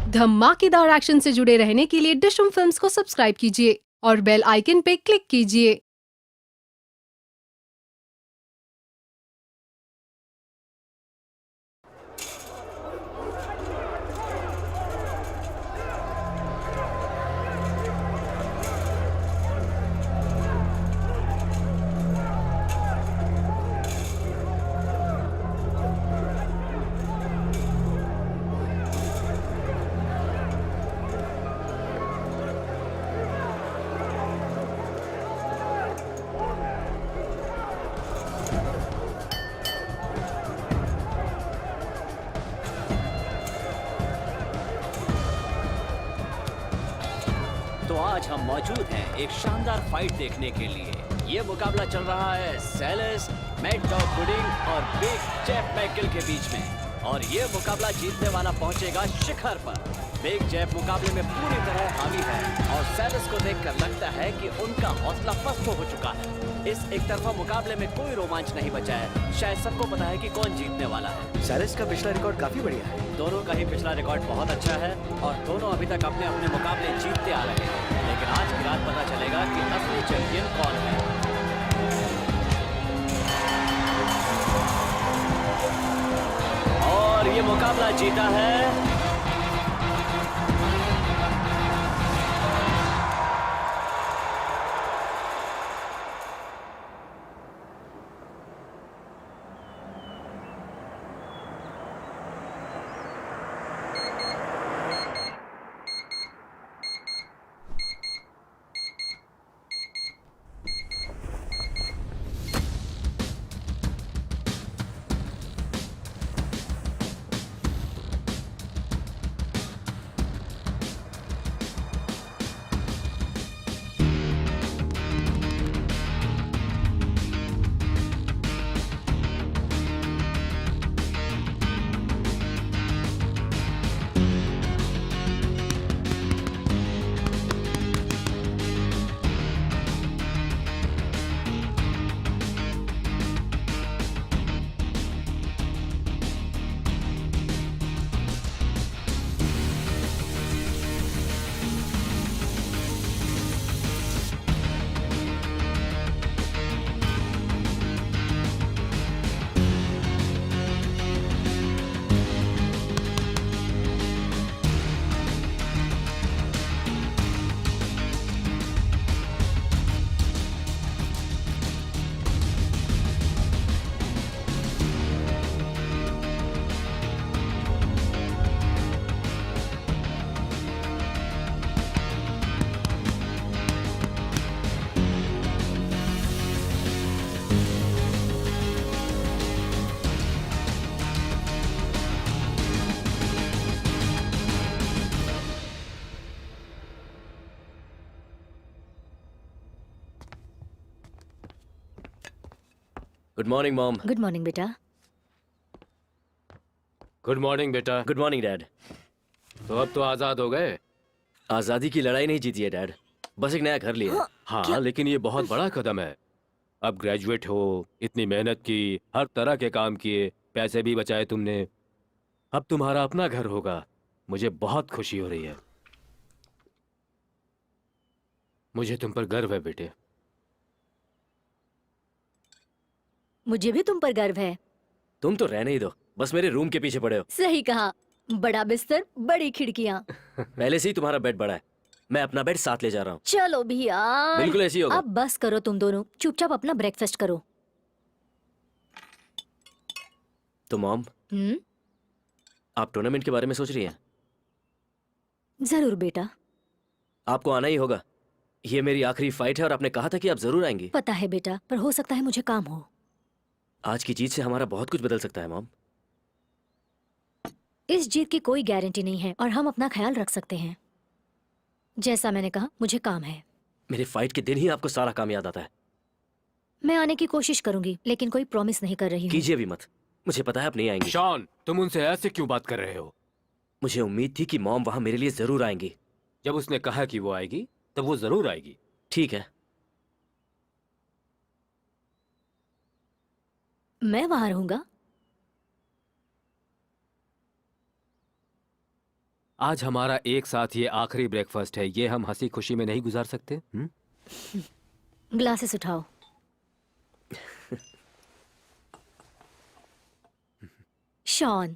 धमाकेदार एक्शन से जुड़े रहने के लिए डिशम फिल्म्स को सब्सक्राइब कीजिए और बेल आइकन पे क्लिक कीजिए। तो आज हम मौजूद हैं एक शानदार फाइट देखने के लिए। ये मुकाबला चल रहा है सेलेस, मैड डॉग पुडिंग और बिग जेफ मैकगिल के बीच में, और ये मुकाबला जीतने वाला पहुंचेगा शिखर पर। बिग जेफ मुकाबले में पूरी तरह हावी है और सेलेस को देखकर लगता है कि उनका हौसला पस्त हो चुका है। इस एक तरफा मुकाबले में कोई रोमांच नहीं बचा है। शायद सबको पता है कि कौन जीतने वाला है। सेलेस का पिछला रिकॉर्ड काफी बढ़िया है। दोनों का ही पिछला रिकॉर्ड बहुत अच्छा है और दोनों अभी तक अपने अपने मुकाबले जीतते आ रहे हैं। लेकिन आज की रात पता चलेगा कि असली चैंपियन कौन है। और ये मुकाबला जीता है good morning mom. Good morning बेटा। गुड मॉर्निंग बेटा। Good morning dad. तो अब तो आजाद हो गए। आजादी की लड़ाई नहीं जीती है डैड, बस एक नया घर लिया है। हाँ लेकिन ये बहुत बड़ा कदम है। अब ग्रेजुएट हो, इतनी मेहनत की, हर तरह के काम किए, पैसे भी बचाए तुमने, अब तुम्हारा अपना घर होगा। मुझे बहुत खुशी हो रही है। मुझे तुम पर गर्व है बेटे। मुझे भी तुम पर गर्व है। तुम तो रहने ही दो, बस मेरे रूम के पीछे पड़े हो। सही कहा, बड़ा बिस्तर, बड़ी खिड़कियाँ। पहले से ही तुम्हारा बेड बड़ा है, मैं अपना बेड साथ ले जा रहा हूँ। चलो भी यार, बिल्कुल ऐसे ही होगा। अब बस करो तुम दोनों, चुपचाप अपना ब्रेकफास्ट करो। तो मॉम, आप टूर्नामेंट के बारे में सोच रही हैं? जरूर बेटा। आपको आना ही होगा, ये मेरी आखिरी फाइट है और आपने कहा था कि आप जरूर आएंगी। पता है बेटा, पर हो सकता है मुझे काम हो। आज की जीत से हमारा बहुत कुछ बदल सकता है मॉम। इस जीत की कोई गारंटी नहीं है और हम अपना ख्याल रख सकते हैं। जैसा मैंने कहा, मुझे काम है। मेरे फाइट के दिन ही आपको सारा काम याद आता है। मैं आने की कोशिश करूंगी, लेकिन कोई प्रॉमिस नहीं कर रही हूँ। कीजिए भी मत, मुझे पता है आप नहीं आएंगी। शॉन, तुम उनसे ऐसे क्यों बात कर रहे हो? मुझे उम्मीद थी कि मॉम वहां मेरे लिए जरूर आएंगी। जब उसने कहा कि वो आएगी, तब वो जरूर आएगी। ठीक है, मैं वहां रहूंगा। आज हमारा एक साथ ये आखिरी ब्रेकफास्ट है, ये हम हंसी खुशी में नहीं गुजार सकते? ग्लासेस उठाओ। शॉन,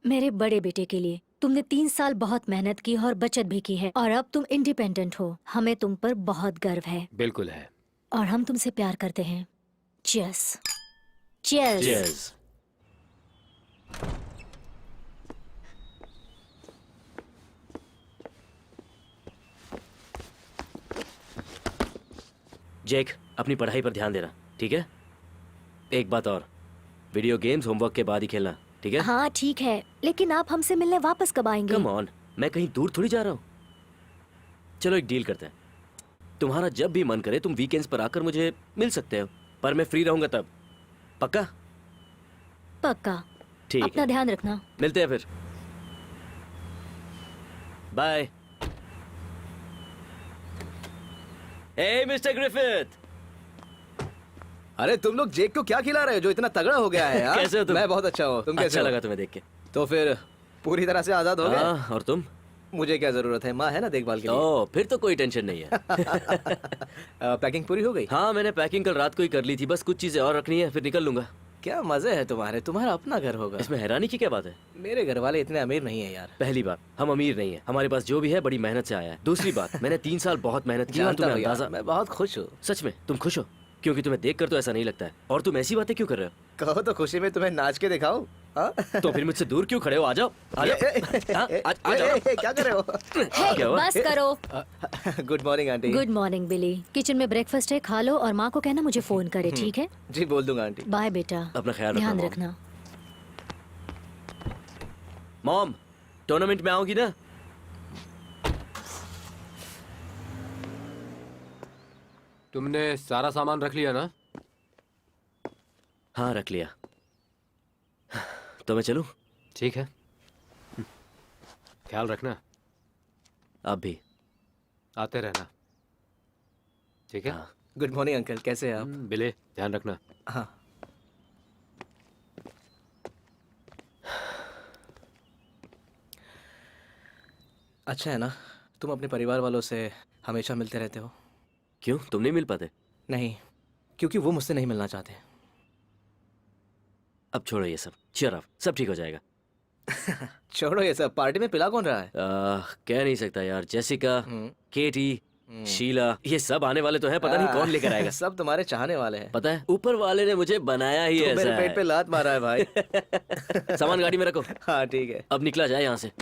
मेरे बड़े बेटे के लिए तुमने 3 साल बहुत मेहनत की और बचत भी की है और अब तुम इंडिपेंडेंट हो। हमें तुम पर बहुत गर्व है बिल्कुल है। और हम तुमसे प्यार करते हैं। चीयर्स। चीयर्स। Cheers. जेक, अपनी पढ़ाई पर ध्यान देना, ठीक है? एक बात और, वीडियो गेम्स होमवर्क के बाद ही खेलना, ठीक है? हाँ ठीक है, लेकिन आप हमसे मिलने वापस कब आएंगे? कम ऑन, मैं कहीं दूर थोड़ी जा रहा हूँ। चलो एक डील करते हैं। तुम्हारा जब भी मन करे तुम वीकेंड्स पर आकर मुझे मिल सकते हो, पर मैं फ्री रहूंगा तब। पक्का? पक्का। ठीक अपना है, ध्यान रखना। मिलते हैं फिर। बाय। हे मिस्टर ग्रिफिथ। अरे तुम लोग जेक को क्या खिला रहे हो जो इतना तगड़ा हो गया है यार? कैसे हो तुम? मैं बहुत अच्छा हूँ, तुम कैसे अच्छा हो? लगा तुम्हें देख के। तो फिर पूरी तरह से आजाद हो गए? हाँ, और तुम? मुझे क्या जरूरत है, माँ है ना देखभाल के लिए। ओ, फिर तो कोई टेंशन नहीं है। पैकिंग पूरी हो गई? हाँ, मैंने पैकिंग कल रात को ही कर ली थी, बस कुछ चीजें और रखनी है, फिर निकल लूंगा। क्या मजे है तुम्हारे, तुम्हारा अपना घर होगा। इसमें हैरानी की क्या बात है? मेरे घर वाले इतने अमीर नहीं है यार। पहली बात, हम अमीर नहीं है, हमारे पास जो भी है बड़ी मेहनत से आया है। दूसरी बात, मैंने 3 साल बहुत मेहनत की और जानता तुम्हें हूँ यार, अंदाजा। मैं बहुत खुश हूँ। सच में तुम खुश हो? क्योंकि तुम्हें देखकर तो ऐसा नहीं लगता है। और तुम ऐसी बातें क्यों कर रहे हो? कहो तो खुशी में तुम्हें नाच के दिखाओ। हाँ? तो फिर मुझसे दूर क्यों खड़े हो? आ जाओ, आ जाओ। हाँ, आ जाओ। क्या कर रहे हो? हे, क्या हुआ? बस करो। Good morning aunty. Good morning Billy. Kitchen में ब्रेकफास्ट है, खा लो और माँ को कहना मुझे फोन करे, ठीक है? जी बोल दूंगा आंटी। बाय बेटा। अपना ख्याल ध्यान मॉम। रखना। मॉम, टूर्नामेंट में आओगी ना? तुमने सारा सामान रख लिया ना? हाँ, रख लिया। तो मैं चलूं? ठीक है। ख्याल रखना, आप भी। आते रहना, ठीक है? हाँ। गुड मॉर्निंग अंकल, कैसे हैं आप? बिले, ध्यान रखना। हाँ। अच्छा है ना, तुम अपने परिवार वालों से हमेशा मिलते रहते हो? क्यों, तुम नहीं मिल पाते? नहीं, क्योंकि वो मुझसे नहीं मिलना चाहते। अब छोड़ो ये सब, cheer up, सब ठीक हो जाएगा। छोड़ो ये सब, पार्टी में पिला कौन रहा है? कह नहीं सकता यार। जेसिका, हम्म। केटी, शीला, ये सब आने वाले तो हैं, पता नहीं कौन लेकर आएगा। सब तुम्हारे चाहने वाले हैं। पता है, ऊपर वाले ने मुझे बनाया ही तो ऐसा मेरे पेट पे है। लात मारा है भाई। सामान गाड़ी में रखो, हाँ ठीक है। अब निकला जाए यहाँ से।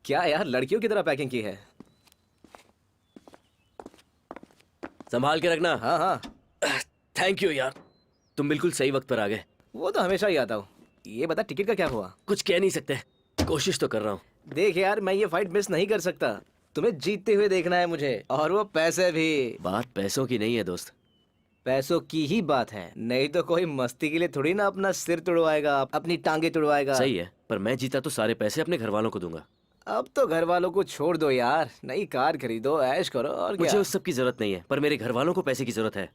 क्या यार, लड़कियों की तरह पैकिंग की है। संभाल के रखना। हाँ हाँ, थैंक यू यार, तुम बिल्कुल सही वक्त पर आ गए। वो तो हमेशा ही आता हूँ। ये बता, टिकट का क्या हुआ? कुछ कह नहीं सकते, कोशिश तो कर रहा हूँ। देख यार, मैं ये फाइट मिस नहीं कर सकता। तुम्हें जीतते हुए देखना है मुझे, और वो पैसे भी। बात पैसों की नहीं है दोस्त। पैसों की ही बात है, नहीं तो कोई मस्ती के लिए थोड़ी ना अपना सिर तुड़वाएगा, अपनी टांगे तुड़वाएगा। सही है, पर मैं जीता तो सारे पैसे अपने घर वालों को दूंगा। अब तो घर वालों को छोड़ दो यार, नई कार खरीदो, ऐश करो, और मुझे क्या। उस सब की जरूरत नहीं है, पर मेरे घर वालों को पैसे की जरूरत है।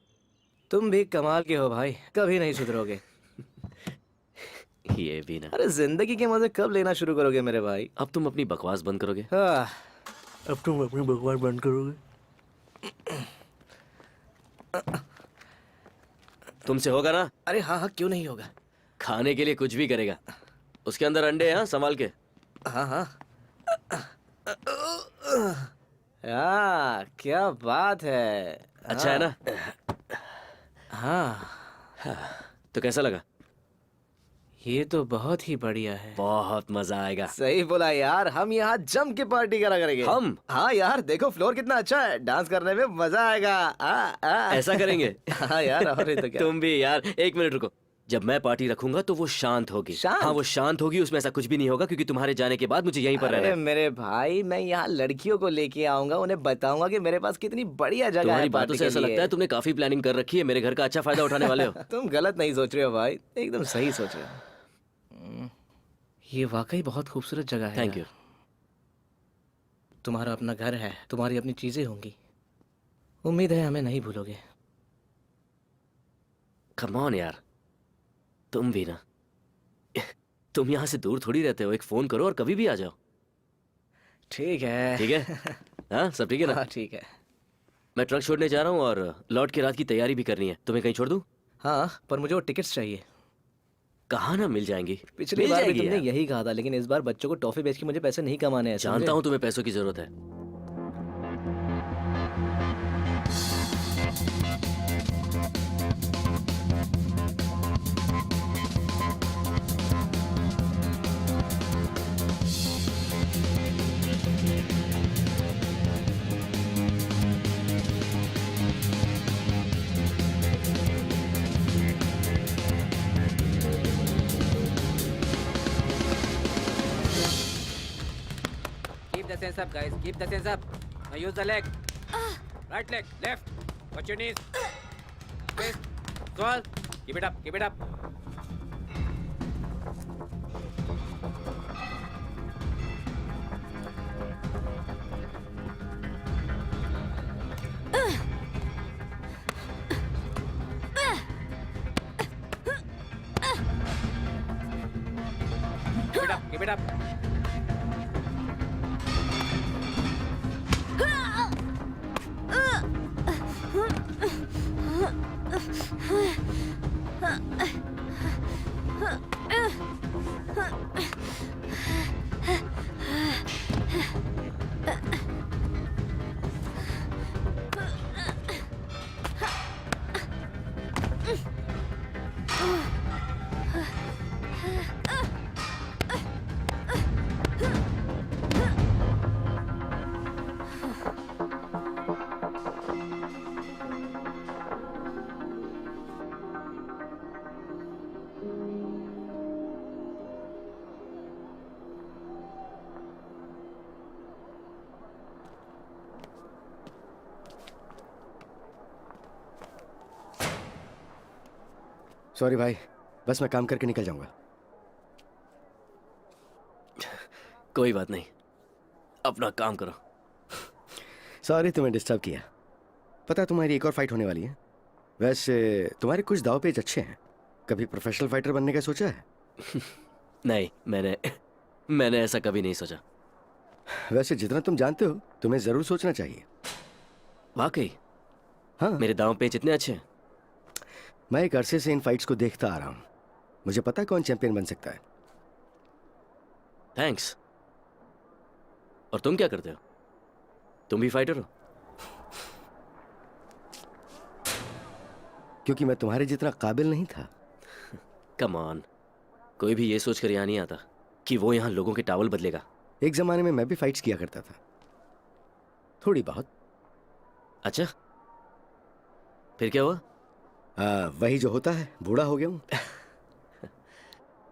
तुम भी कमाल के हो भाई, कभी नहीं सुधरोगे। ये भी ना। अरे जिंदगी के मजे कब लेना शुरू करोगे मेरे भाई? अब तुम अपनी बकवास बंद करोगे? हाँ, अब तुम अपनी बकवास बंद करोगे? तुमसे होगा ना? अरे हाँ हाँ, क्यों नहीं होगा। खाने के लिए कुछ भी करेगा। उसके अंदर अंडे हैं, हाँ, संभाल के। हाँ हाँ। हाँ, क्या बात है। अच्छा है ना? हाँ, तो कैसा लगा? ये तो बहुत ही बढ़िया है। बहुत मजा आएगा। सही बोला यार, हम यहाँ जम के पार्टी करा करेंगे। हम? हाँ यार, देखो फ्लोर कितना अच्छा है, डांस करने में मजा आएगा। ऐसा करेंगे? हाँ यार, और नहीं तो क्या। तुम भी यार, एक मिनट रुको। जब मैं पार्टी रखूंगा तो वो शांत होगी। शांत? हाँ, वो शांत होगी, उसमें ऐसा कुछ भी नहीं होगा, क्योंकि तुम्हारे जाने के बाद मुझे यहीं पर रहना अरे है। मेरे भाई, मैं यहाँ लड़कियों को लेके आऊंगा, उन्हें बताऊंगा कि मेरे पास कितनी बढ़िया जगह तुम्हारी है बातों पार्टी से के ऐसा लिए। लगता है तुमने काफी प्लानिंग कर रखी है, मेरे घर का अच्छा फायदा उठाने वाले हो। तुम गलत नहीं सोच रहे हो भाई, एकदम सही सोच रहे हो। ये वाकई बहुत खूबसूरत जगह है। Thank you. यार। तुम्हारा अपना घर है, तुम्हारी अपनी चीजें होंगी। उम्मीद है हमें नहीं भूलोगे। कम ऑन यार, तुम भी ना। तुम यहाँ से दूर थोड़ी रहते हो, एक फोन करो और कभी भी आ जाओ। ठीक है। ठीक है? हाँ, सब ठीक है ना? हाँ ठीक है। मैं ट्रक छोड़ने जा रहा हूँ और लौट के रात की तैयारी भी करनी है। तुम्हें कहीं छोड़ दूँ? हाँ पर मुझे वो टिकट्स चाहिए। कहाँ ना मिल जाएंगी? पिछली मिल बार भी जाएगी तुमने यार। यही कहा था, लेकिन इस बार बच्चों को टॉफी बेच के मुझे पैसे नहीं कमाने हैं। जानता हूँ तुम्हें पैसों की जरूरत है। Keep the sense up, guys. Keep the sense up. Now use the leg. Right leg, left. Watch your knees. Twist. Swirl. Keep it up. Keep it up. Keep it up. Keep it up. Sorry भाई, बस मैं काम करके निकल जाऊंगा। कोई बात नहीं, अपना काम करो। सॉरी तुम्हें डिस्टर्ब किया। पता है तुम्हारी एक और फाइट होने वाली है। वैसे तुम्हारे कुछ दाव पेच अच्छे हैं। कभी प्रोफेशनल फाइटर बनने का सोचा है? नहीं, मैंने ऐसा कभी नहीं सोचा। वैसे जितना तुम जानते हो तुम्हें जरूर सोचना चाहिए। वाकई? हाँ, मेरे दांव पेच इतने अच्छे हैं? मैं एक अरसे से इन फाइट्स को देखता आ रहा हूँ। मुझे पता है कौन चैंपियन बन सकता है। थैंक्स। और तुम क्या करते हो? तुम भी फाइटर हो? क्योंकि मैं तुम्हारे जितना काबिल नहीं था। कम ऑन, कोई भी ये सोच कर यहाँ नहीं आता कि वो यहाँ लोगों के टावल बदलेगा। एक जमाने में मैं भी फाइट्स किया करता था, थोड़ी बहुत। अच्छा, फिर क्या हुआ? वही जो होता है, बूढ़ा हो गया हूँ।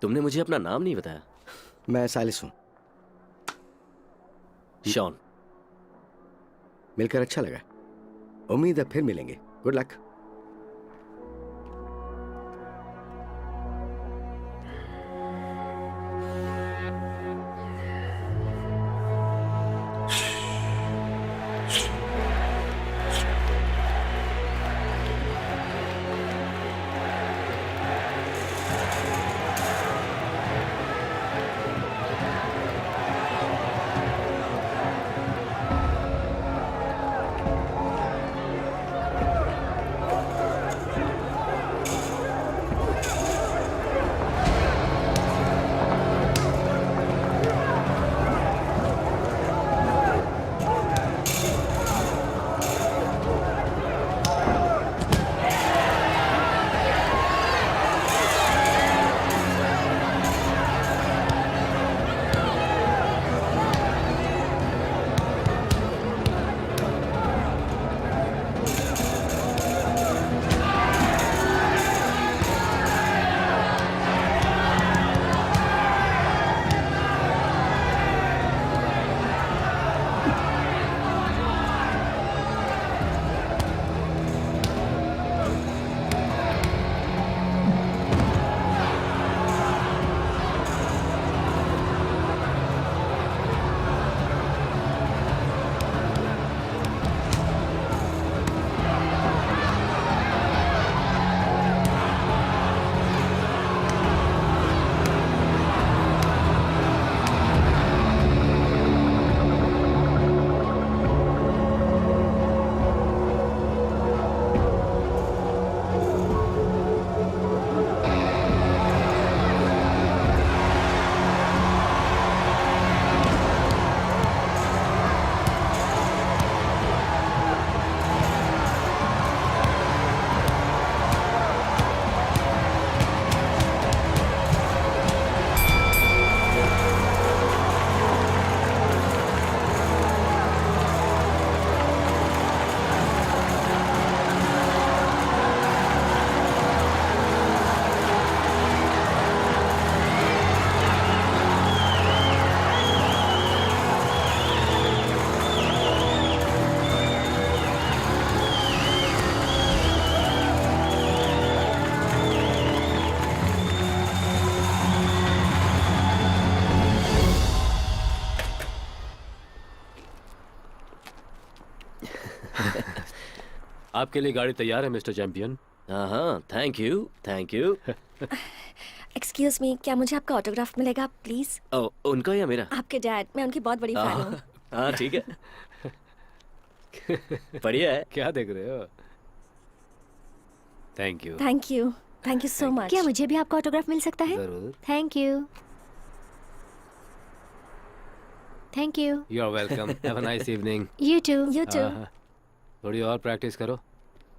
तुमने मुझे अपना नाम नहीं बताया। मैं सालिस हूँ। शॉन। मिलकर अच्छा लगा। उम्मीद है फिर मिलेंगे। Good luck. आपके लिए गाड़ी तैयार है मिस्टर चैंपियन। हाँ, thank you, thank you. Excuse me, क्या मुझे आपका ऑटोग्राफ मिलेगा प्लीज? ओ, उनका या मेरा? आपके डैड, मैं उनकी बहुत बड़ी फैन हूँ। हाँ, ठीक है। बढ़िया है। क्या देख रहे हो? Thank you. Thank you so much. क्या मुझे भी आपका ऑटोग्राफ मिल सकता है? जरूर। Thank you. Thank you. You are welcome. Have a nice evening. You too. You too. थोड़ी और प्रैक्टिस करो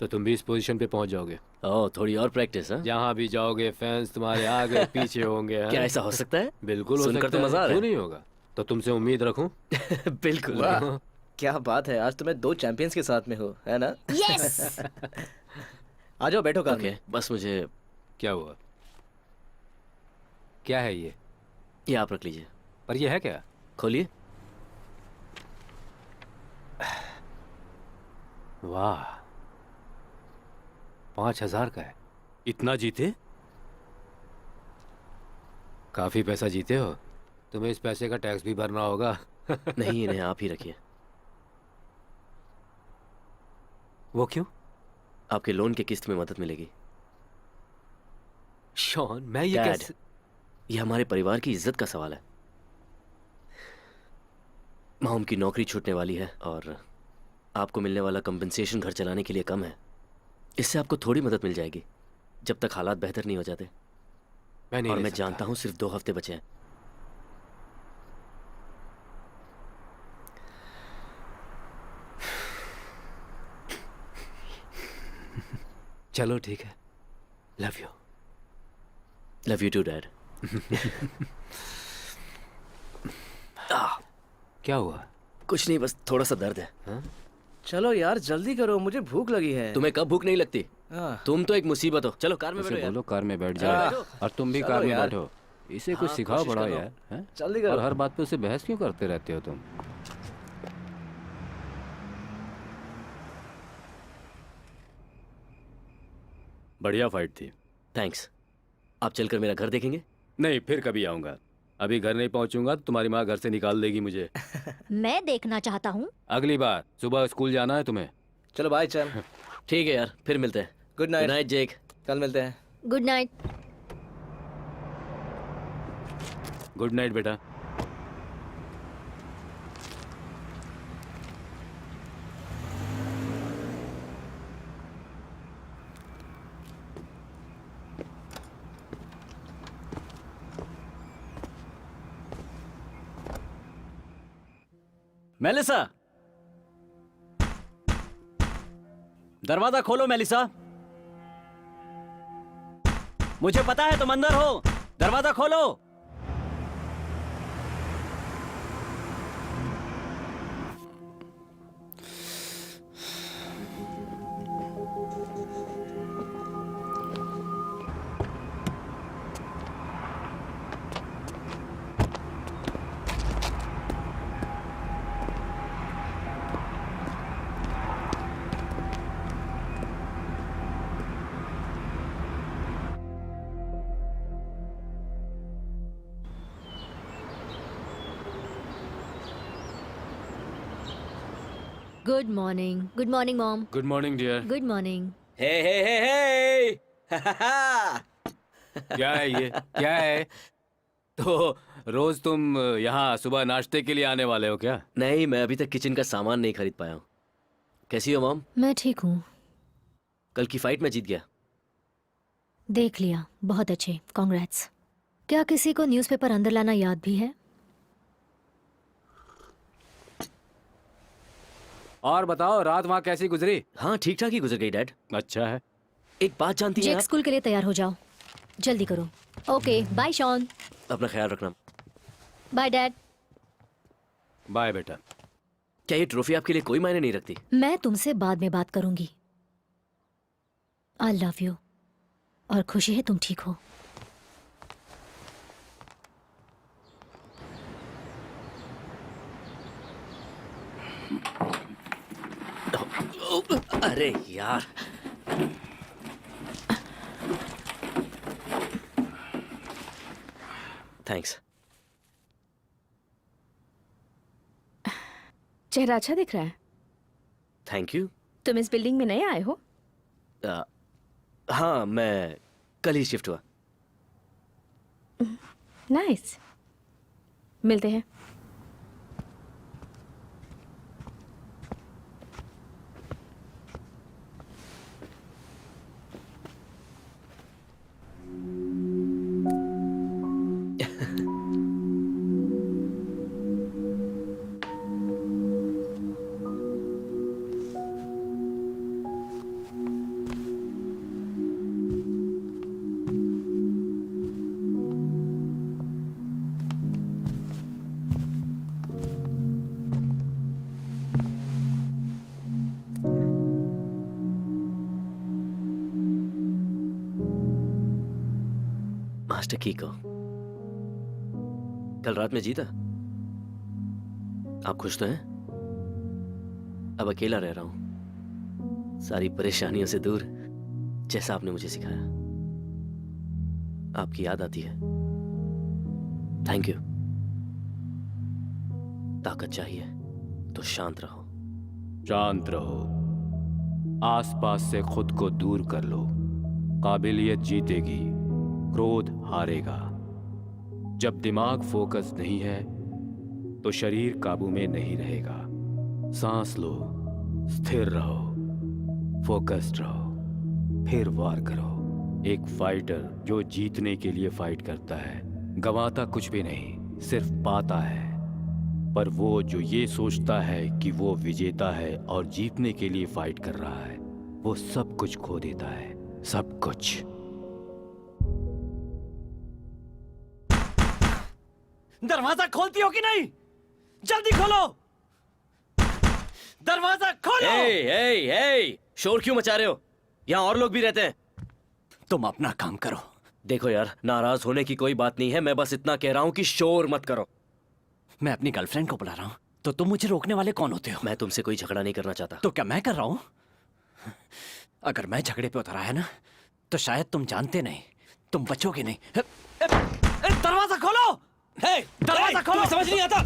तो तुम भी इस पोजीशन पे पहुंच जाओगे। ओह, थोड़ी और प्रैक्टिस, हाँ? जहाँ भी जाओगे फैंस तुम्हारे आगे पीछे होंगे। हाँ? क्या ऐसा हो सकता है? बिल्कुल हो सुनकर सकता तो है। मजा आ रहा क्यों है। नहीं होगा? तो तुमसे उम्मीद रखूं। बिल्कुल। वाह, क्या बात है, आज तुम्हें 2 चैंपियंस के साथ में हो, है ना? यस। आ जाओ, बैठो कार ओके, में। बस मुझे क्या हुआ? क्या है ये? आप रख लीजिए। पर ये है क्या? खोलिए। वाह, 5,000 का है। इतना जीते? काफी पैसा जीते हो। तुम्हें इस पैसे का टैक्स भी भरना होगा। नहीं, इन्हें आप ही रखिए। वो क्यों? आपके लोन की किस्त में मदद मिलेगी। शॉन, मैं ये डैड, कैसे? ये हमारे परिवार की इज्जत का सवाल है। मॉम की नौकरी छूटने वाली है और आपको मिलने वाला कंपनसेशन घर चलाने के लिए कम है। इससे आपको थोड़ी मदद मिल जाएगी जब तक हालात बेहतर नहीं हो जाते। मैं नहीं और ले मैं सकता। जानता हूँ सिर्फ 2 हफ्ते बचे हैं। चलो ठीक है। Love you. Love you too dad. क्या हुआ? कुछ नहीं, बस थोड़ा सा दर्द है। चलो यार, जल्दी करो, मुझे भूख लगी है। तुम्हें कब भूख नहीं लगती? हाँ। तुम तो एक मुसीबत हो। चलो कार में बैठो उसे यार। बोलो कार में बैठ हाँ। जाए और तुम भी चलो कार में यार। बैठो। इसे कुछ हाँ, सिखाओ कोशिश बड़ा कर लो। यार, हैं? जल्दी करो। और हर बात पे उसे बहस क्यों करते रहते हो तुम? बढ़िया फाइट थी। थैंक्स। आप चलकर मेरा घर देखेंगे? नहीं, फिर कभी आऊंगा। अभी घर नहीं पहुंचूंगा तो तुम्हारी माँ घर से निकाल देगी मुझे। मैं देखना चाहता हूँ। अगली बार सुबह स्कूल जाना है तुम्हें। चलो बाय चल। ठीक है यार, फिर मिलते हैं। Good good night. नाइट जेक। कल मिलते हैं। Good night. गुड नाइट बेटा। मेलिसा, दरवाजा खोलो मेलिसा। मुझे पता है तुम अंदर हो। दरवाजा खोलो। Good morning. Good morning mom. Good morning dear. Good morning. Hey क्या है ये? क्या है? तो रोज तुम यहाँ सुबह नाश्ते के लिए आने वाले हो क्या? नहीं, मैं अभी तक किचन का सामान नहीं खरीद पाया हूँ। कैसी हो मॉम? मैं ठीक हूँ। कल की फाइट में जीत गया। देख लिया। बहुत अच्छे, कॉन्ग्रेट्स। क्या किसी को न्यूज़पेपर अंदर लाना याद भी है? और बताओ, रात वहाँ कैसी गुजरी? हाँ, ठीक ठाक ही गुजर गई डैड। अच्छा है। एक बात जानती हैं जेक आप? स्कूल के लिए तैयार हो जाओ। जल्दी करो। Okay, bye Shawn. अपना ख्याल रखना। Bye dad. बाय बेटा। क्या ये ट्रॉफी आपके लिए कोई मायने नहीं रखती? मैं तुमसे बाद में बात करूंगी। आई लव यू। और खुशी है तुम ठीक हो। अरे यार, थैंक्स। चेहरा अच्छा दिख रहा है। Thank you. तुम इस बिल्डिंग में नए आए हो? हाँ, मैं कल ही शिफ्ट हुआ। नाइस। मिलते हैं। मास्टर कीको, कल रात में जीता। आप खुश तो हैं? अब अकेला रह रहा हूं, सारी परेशानियों से दूर, जैसा आपने मुझे सिखाया। आपकी याद आती है। Thank you. ताकत चाहिए तो शांत रहो। शांत रहो, आसपास से खुद को दूर कर लो। काबिलियत जीतेगी, क्रोध हारेगा। जब दिमाग फोकस नहीं है तो शरीर काबू में नहीं रहेगा। सांस लो, स्थिर रहो, फोकस्ड रहो, फिर वार करो। एक फाइटर जो जीतने के लिए फाइट करता है, गंवाता कुछ भी नहीं, सिर्फ पाता है। पर वो जो ये सोचता है कि वो विजेता है और जीतने के लिए फाइट कर रहा है, वो सब कुछ खो देता है, सब कुछ। दरवाजा खोलती हो कि नहीं? जल्दी खोलो! दरवाजा खोलो! हे, शोर क्यों मचा रहे हो? यहाँ और लोग भी रहते हैं। तुम अपना काम करो। देखो यार, नाराज होने की कोई बात नहीं है, मैं बस इतना कह रहा हूँ कि शोर मत करो। मैं अपनी गर्लफ्रेंड को बुला रहा हूँ, तो तुम मुझे रोकने वाले कौन होते हो? मैं तुमसे कोई झगड़ा नहीं करना चाहता। तो क्या मैं कर रहा हूँ? अगर मैं झगड़े पे उतर आया ना, तो शायद तुम जानते नहीं, तुम बचोगे नहीं। दरवाजा खोलो! दरवाजा खोलो! समझ नहीं आता।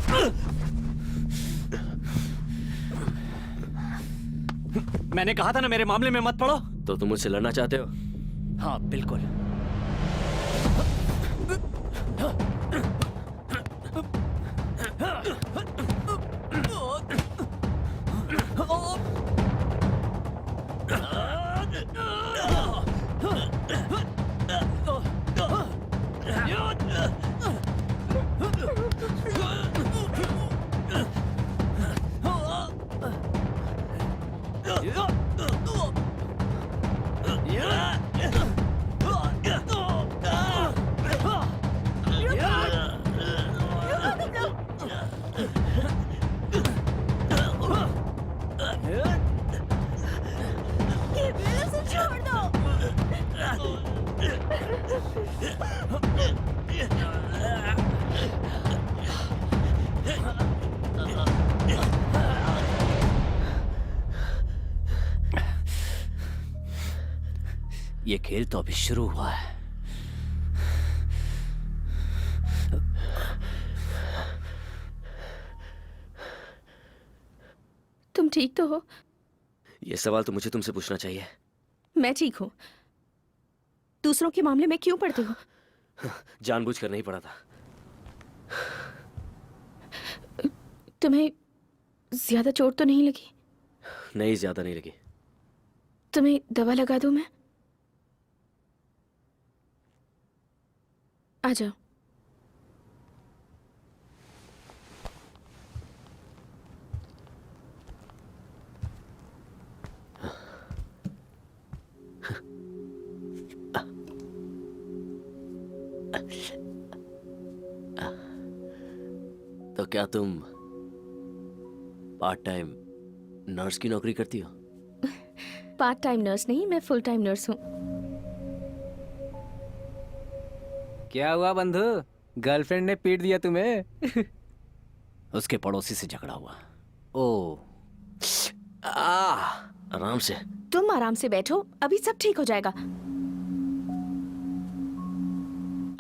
मैंने कहा था ना, मेरे मामले में मत पड़ो। तो तुम मुझसे लड़ना चाहते हो? हाँ, बिल्कुल। ये खेल तो अभी शुरू हुआ है। तुम ठीक तो हो? ये सवाल तो मुझे तुमसे पूछना चाहिए। मैं ठीक हूँ। दूसरों के मामले में क्यों पड़ते हो? जानबूझकर नहीं पड़ा था। तुम्हें ज्यादा चोट तो नहीं लगी? नहीं, ज्यादा नहीं लगी। तुम्हें दवा लगा दूं मैं? आ जाओ। तो क्या तुम पार्ट टाइम नर्स की नौकरी करती हो? पार्ट टाइम नर्स नहीं, मैं फुल टाइम नर्स हूँ। क्या हुआ बंधु? गर्लफ्रेंड ने पीट दिया तुम्हें? उसके पड़ोसी से झगड़ा हुआ। ओ, आराम से। तुम आराम से बैठो, अभी सब ठीक हो जाएगा।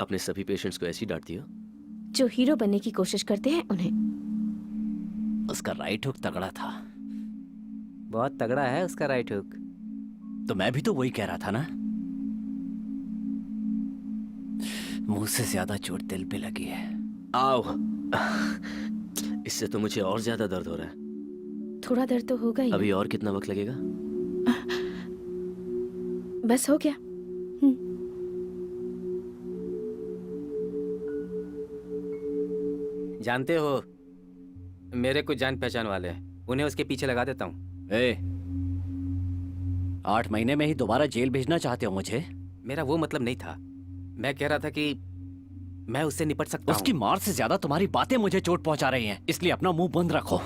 अपने सभी पेशेंट्स को ऐसी डांटती हो? जो हीरो बनने की कोशिश करते हैं उन्हें। उसका राइट हुक तगड़ा था, बहुत तगड़ा है उसका राइट हुक। तो मैं भी तो वही कह रहा था ना, मुंह से ज्यादा चोट दिल पे लगी है। आओ। इससे तो मुझे और ज्यादा दर्द हो रहा है। थोड़ा दर्द तो होगा ही। अभी और कितना वक्त लगेगा? बस हो गया। जानते हो, मेरे कुछ जान पहचान वाले हैं, उन्हें उसके पीछे लगा देता हूँ। 8 महीने में ही दोबारा जेल भेजना चाहते हो मुझे? मेरा वो मतलब नहीं था, मैं कह रहा था कि मैं उससे निपट सकता हूँ। उसकी मार से ज्यादा तुम्हारी बातें मुझे चोट पहुंचा रही हैं, इसलिए अपना मुंह बंद रखो।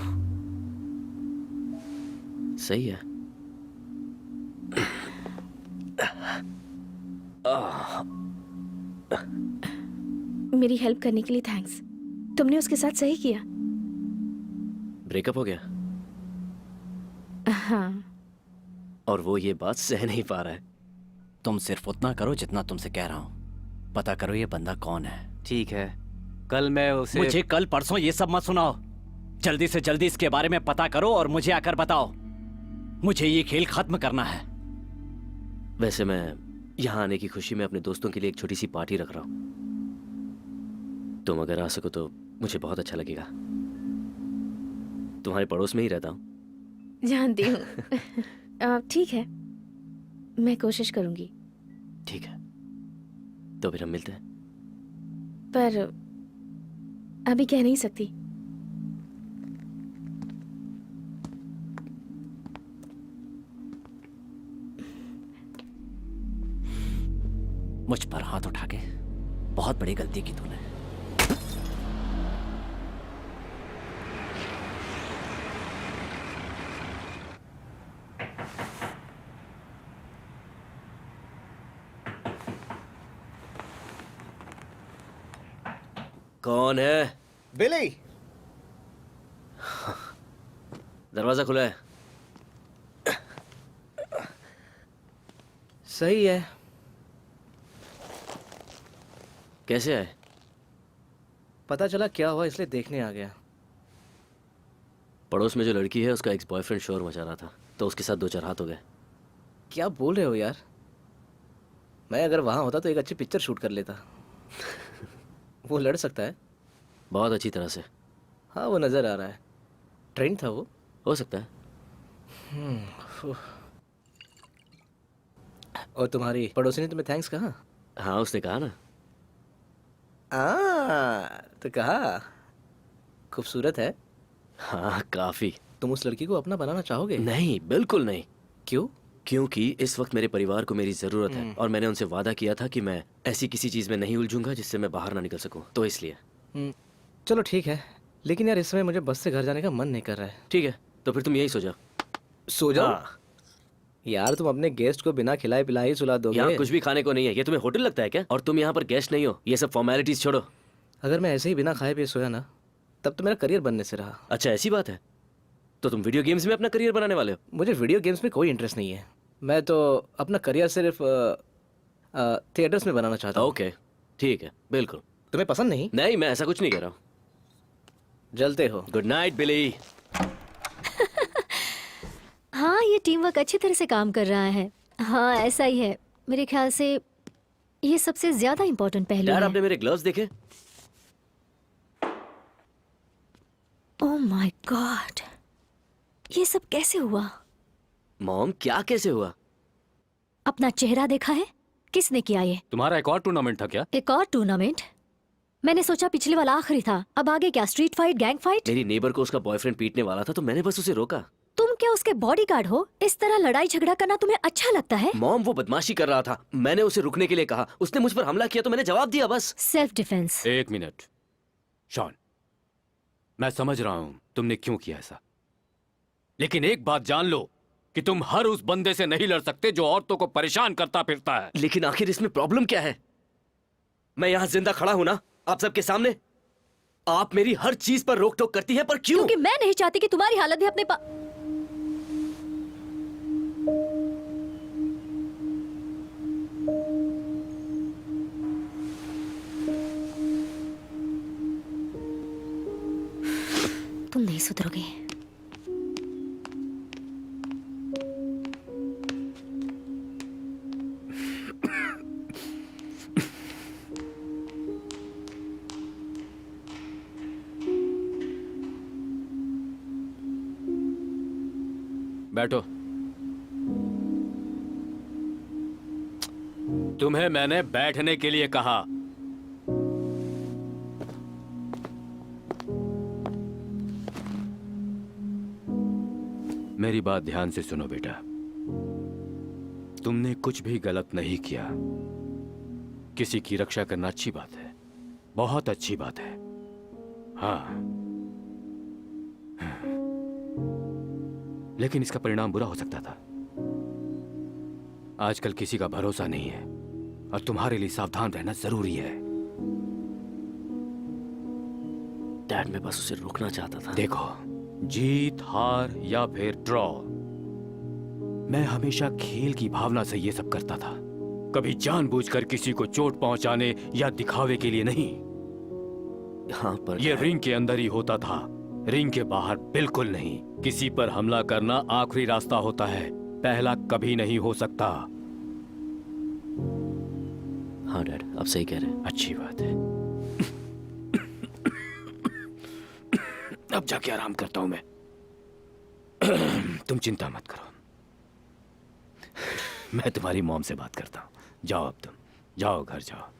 सही है। मेरी हेल्प करने के लिए थैंक्स। तुमने उसके साथ सही किया। ब्रेकअप हो गया हाँ। और वो ये बात सह नहीं पा रहा है। तुम सिर्फ उतना करो जितना तुमसे कह रहा हूं। पता करो ये बंदा कौन है। ठीक है, कल मैं उसे। मुझे कल परसों ये सब मत सुनाओ। जल्दी से जल्दी इसके बारे में पता करो और मुझे आकर बताओ। मुझे ये खेल खत्म करना है। वैसे मैं यहाँ आने की खुशी में अपने दोस्तों के लिए एक छोटी सी पार्टी रख रहा हूँ। तुम अगर आ सको तो मुझे बहुत अच्छा लगेगा। तुम्हारे पड़ोस में ही रहता हूँ। जानती हूँ। ठीक है, मैं कोशिश करूंगी। ठीक है, तो फिर हम मिलते हैं। पर अभी कह नहीं सकती। मुझ पर हाथ उठा के बहुत बड़ी गलती की तूने। कौन है? बिली। दरवाजा खुला है। सही है। कैसे आए? पता चला क्या हुआ इसलिए देखने आ गया। पड़ोस में जो लड़की है उसका एक्स बॉयफ्रेंड शोर मचा रहा था, तो उसके साथ 2-4 हाथ हो गए। क्या बोल रहे हो यार? मैं अगर वहां होता तो एक अच्छी पिक्चर शूट कर लेता। वो लड़ सकता है? बहुत अच्छी तरह से। हाँ, वो नजर आ रहा है। ट्रेंड था वो। हो सकता है। और तुम्हारी पड़ोसी ने तुम्हें थैंक्स कहा? हाँ, उसने कहा ना। तो कहा खूबसूरत है। हाँ, काफी। तुम उस लड़की को अपना बनाना चाहोगे? नहीं, बिल्कुल नहीं। क्यों? क्योंकि इस वक्त मेरे परिवार को मेरी जरूरत है और मैंने उनसे वादा किया था कि मैं ऐसी किसी चीज में नहीं उलझूंगा जिससे मैं बाहर ना निकल सकूं, तो इसलिए। चलो ठीक है, लेकिन यार इस समय मुझे बस से घर जाने का मन नहीं कर रहा है। ठीक है, तो फिर तुम यही सो जाओ। सो जाओ? हाँ। यार तुम अपने गेस्ट को बिना खिलाए पिलाए ही सुला दोगे। यहाँ कुछ भी खाने को नहीं है। ये तुम्हें होटल लगता है क्या? और तुम यहाँ पर गेस्ट नहीं हो। ये सब फॉर्मेलिटीज छोड़ो। अगर मैं ऐसे ही बिना खाए पिए सोया ना, तब तो मेरा करियर बनने से रहा। अच्छा, ऐसी बात है? तो तुम वीडियो गेम्स में अपना करियर बनाने वाले हो? मुझे वीडियो गेम्स में कोई इंटरेस्ट नहीं है। मैं तो अपना करियर सिर्फ थिएटर्स में बनाना चाहता हूँ। ओके, ठीक है, बिल्कुल। तुम्हें पसंद नहीं? नहीं, मैं ऐसा कुछ नहीं कह रहा हूँ। जलते हो। गुड नाइट बिली। हाँ, ये टीम वर्क अच्छी तरह से काम कर रहा है। हाँ, ऐसा ही है। मेरे ख्याल से ये सबसे ज्यादा इम्पोर्टेंट पहलू यार, है। आपने मेरे ग्लव्स देखे? ओह माय गॉड, ये सब कैसे हुआ? मॉम, क्या कैसे हुआ? अपना चेहरा देखा है? किसने किया ये? तुम्हारा एक और टूर्नामेंट था क्या? एक और टूर्नामेंट? मैंने सोचा पिछले वाला आखिरी था। अब आगे क्या? Street fight, gang fight? मेरी नेबर को उसका बॉयफ्रेंड पीटने वाला था तो मैंने बस उसे रोका। तुम क्या उसके बॉडीगार्ड हो? इस तरह लड़ाई झगड़ा करना तुम्हें अच्छा लगता है? मॉम, वो बदमाशी कर रहा था। मैंने उसे रुकने के लिए कहा, उसने मुझ पर हमला किया तो मैंने जवाब दिया, बस। Self defence. 1 मिनट शॉन, मैं समझ रहा हूं तुमने क्यों किया ऐसा, लेकिन एक बात जान लो कि तुम हर उस बंदे से नहीं लड़ सकते जो औरतों को परेशान करता फिरता है। लेकिन आखिर इसमें प्रॉब्लम क्या है? मैं यहाँ जिंदा खड़ा हूं ना, आप सबके सामने। आप मेरी हर चीज पर रोक टोक करती है, पर क्यों? क्योंकि मैं नहीं चाहती कि तुम्हारी हालत भी अपने तुम नहीं सुधरोगे। बैठो। तुम्हें मैंने बैठने के लिए कहा। मेरी बात ध्यान से सुनो बेटा। तुमने कुछ भी गलत नहीं किया। किसी की रक्षा करना अच्छी बात है, बहुत अच्छी बात है। हाँ, लेकिन इसका परिणाम बुरा हो सकता था। आजकल किसी का भरोसा नहीं है और तुम्हारे लिए सावधान रहना जरूरी है। डैड, मैं बस उसे रोकना चाहता था। देखो, जीत हार या फिर ड्रॉ, मैं हमेशा खेल की भावना से ये सब करता था। कभी जानबूझकर किसी को चोट पहुंचाने या दिखावे के लिए नहीं। हाँ, पर ये रिंग के अंदर ही होता था, रिंग के बाहर बिल्कुल नहीं। किसी पर हमला करना आखिरी रास्ता होता है, पहला कभी नहीं हो सकता। हाँ डैड, आप सही कह रहे हैं। अच्छी बात है। अब जाके आराम करता हूं मैं। तुम चिंता मत करो, मैं तुम्हारी मॉम से बात करता हूं। जाओ, अब तुम जाओ, घर जाओ।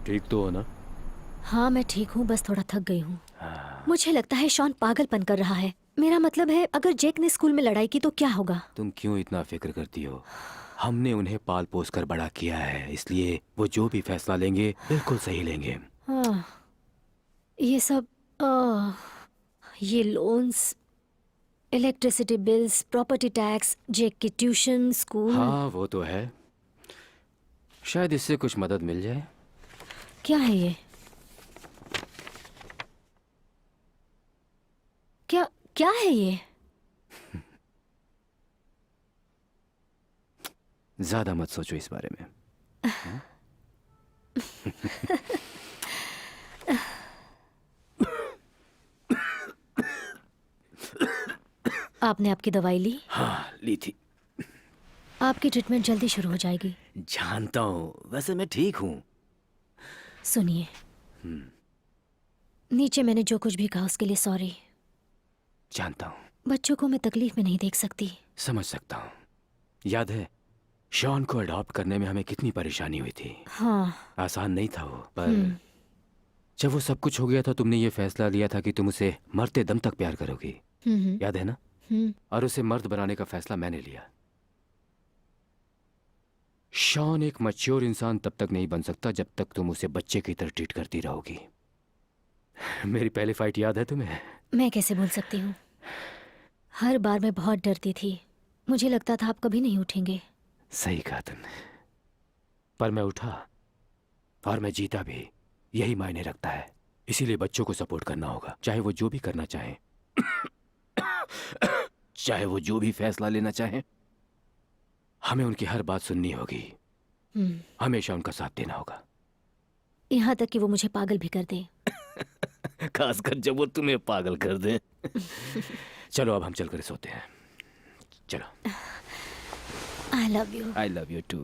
ठीक तो हो ना? हाँ मैं ठीक हूँ, बस थोड़ा थक गई हूँ। मुझे लगता है शॉन पागलपन कर रहा है। मेरा मतलब है, अगर जेक ने स्कूल में लड़ाई की तो क्या होगा? तुम क्यों इतना फिक्र करती हो? हमने उन्हें पाल पोस कर बड़ा किया है, इसलिए वो जो भी फैसला लेंगे बिल्कुल सही लेंगे। हाँ, ये सब ये loans, electricity bills, property tax, Jake की ट्यूशन, स्कूल। हाँ वो तो है, शायद इससे कुछ मदद मिल जाए। क्या है ये? क्या है ये? ज्यादा मत सोचो इस बारे में। आपने आपकी दवाई ली? हाँ, ली थी। आपकी ट्रीटमेंट जल्दी शुरू हो जाएगी। जानता हूँ, वैसे मैं ठीक हूँ। सुनिए, नीचे मैंने जो कुछ भी कहा उसके लिए सॉरी। जानता हूँ। बच्चों को मैं तकलीफ में नहीं देख सकती। समझ सकता हूँ। याद है शॉन को अडॉप्ट करने में हमें कितनी परेशानी हुई थी। हाँ। आसान नहीं था वो, पर जब वो सब कुछ हो गया था, तुमने ये फैसला लिया था कि तुम उसे मरते दम तक प्यार करोगी। याद है ना? और उसे मर्द बनाने का फैसला मैंने लिया। शॉन एक मैच्योर इंसान तब तक नहीं बन सकता जब तक तुम उसे बच्चे की तरह ट्रीट करती रहोगी। मेरी पहली फाइट याद है तुम्हें? मैं कैसे भूल सकती हूँ? हर बार मैं बहुत डरती थी। मुझे लगता था आप कभी नहीं उठेंगे। सही कहा तुमने, पर मैं उठा और मैं जीता भी। यही मायने रखता है। इसीलिए बच्चों को सपोर्ट करना होगा, चाहे वो जो भी करना चाहें। चाहे वो जो भी फैसला लेना चाहें, हमें उनकी हर बात सुननी होगी। हमेशा उनका साथ देना होगा, यहाँ तक कि वो मुझे पागल भी कर दे। खासकर जब वो तुम्हें पागल कर दे। चलो अब हम चलकर सोते हैं। चलो। I love you. I love you too.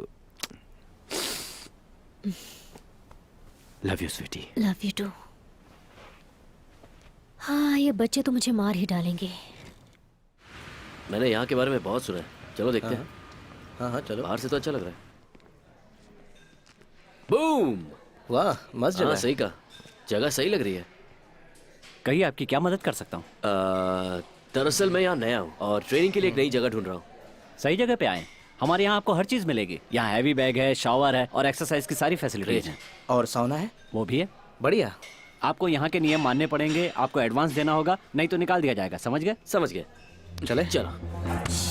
Love you sweetie. Love you too. हाँ, ये बच्चे तो मुझे मार ही डालेंगे। मैंने यहाँ के बारे में बहुत सुना है, चलो देखते हैं। हाँ हाँ चलो। बाहर से तो अच्छा लग रहा है। बूम! वाह, मस्त जगह हाँ है। सही कहा, जगह सही लग रही है। कहिए, आपकी क्या मदद कर सकता हूँ? दरअसल मैं यहाँ नया हूँ और ट्रेनिंग के लिए एक नई जगह ढूंढ रहा हूँ। सही जगह पे आए। हमारे यहाँ आपको हर चीज़ मिलेगी। यहाँ हैवी बैग है, शॉवर है और एक्सरसाइज की सारी फैसिलिटीज हैं। और साउना है? वो भी है। बढ़िया। आपको यहाँ के नियम मानने पड़ेंगे, आपको एडवांस देना होगा, नहीं तो निकाल दिया जाएगा। समझ गए? समझ गए। चले चलो। चलो।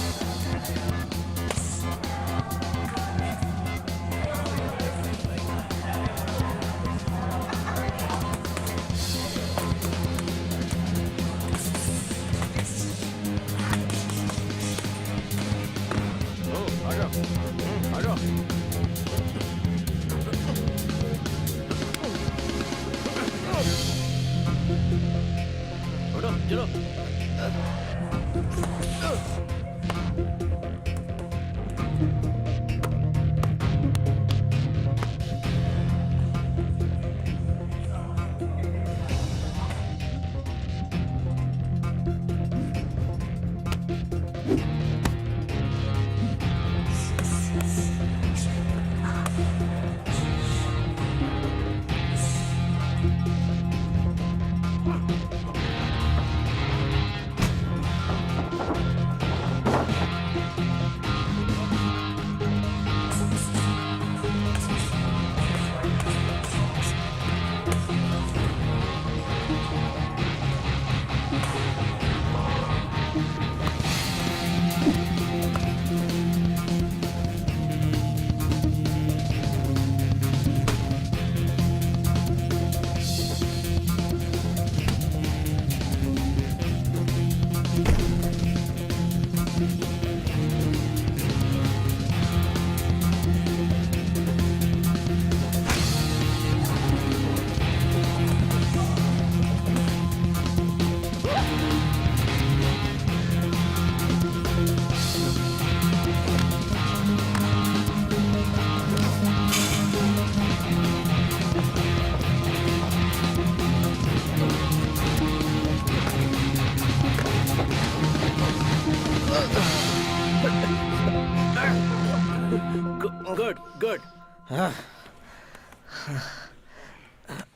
Good good.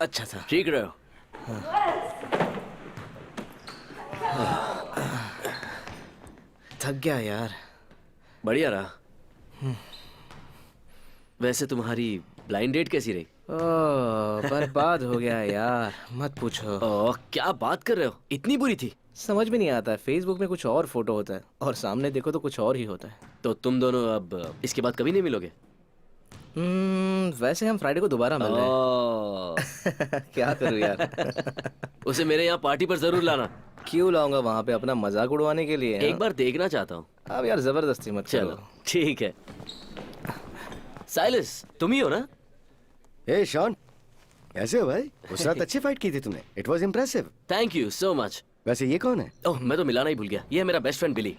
अच्छा था। ठीक रहे हो। थक गया यार। बढ़िया रहा। वैसे तुम्हारी ब्लाइंड डेट कैसी रही? बर्बाद हो गया यार, मत पूछो। ओह, क्या बात कर रहे हो, इतनी बुरी थी? समझ में नहीं आता है, फेसबुक में कुछ और फोटो होता है और सामने देखो तो कुछ और ही होता है। तो तुम दोनों अब इसके बाद कभी नहीं मिलोगे? वैसे हम फ्राइडे को दोबारा मिल रहे हैं। ओह, क्या करूँ यार। उसे मेरे यहाँ पार्टी पर जरूर लाना। क्यों लाऊंगा वहां पे, अपना मजाक उड़वाने के लिए? एक बार देखना चाहता हूँ। अब यार जबरदस्ती मत चलो करो। ठीक है। साइलस, तुम ही हो ना? ए शॉन, कैसे हो भाई? उस रात अच्छी फाइट की थी तुमने, it was impressive. Thank you so much. वैसे ये कौन है? ओह, मैं तो मिलाना ही भूल गया, ये है मेरा बेस्ट फ्रेंड बिली।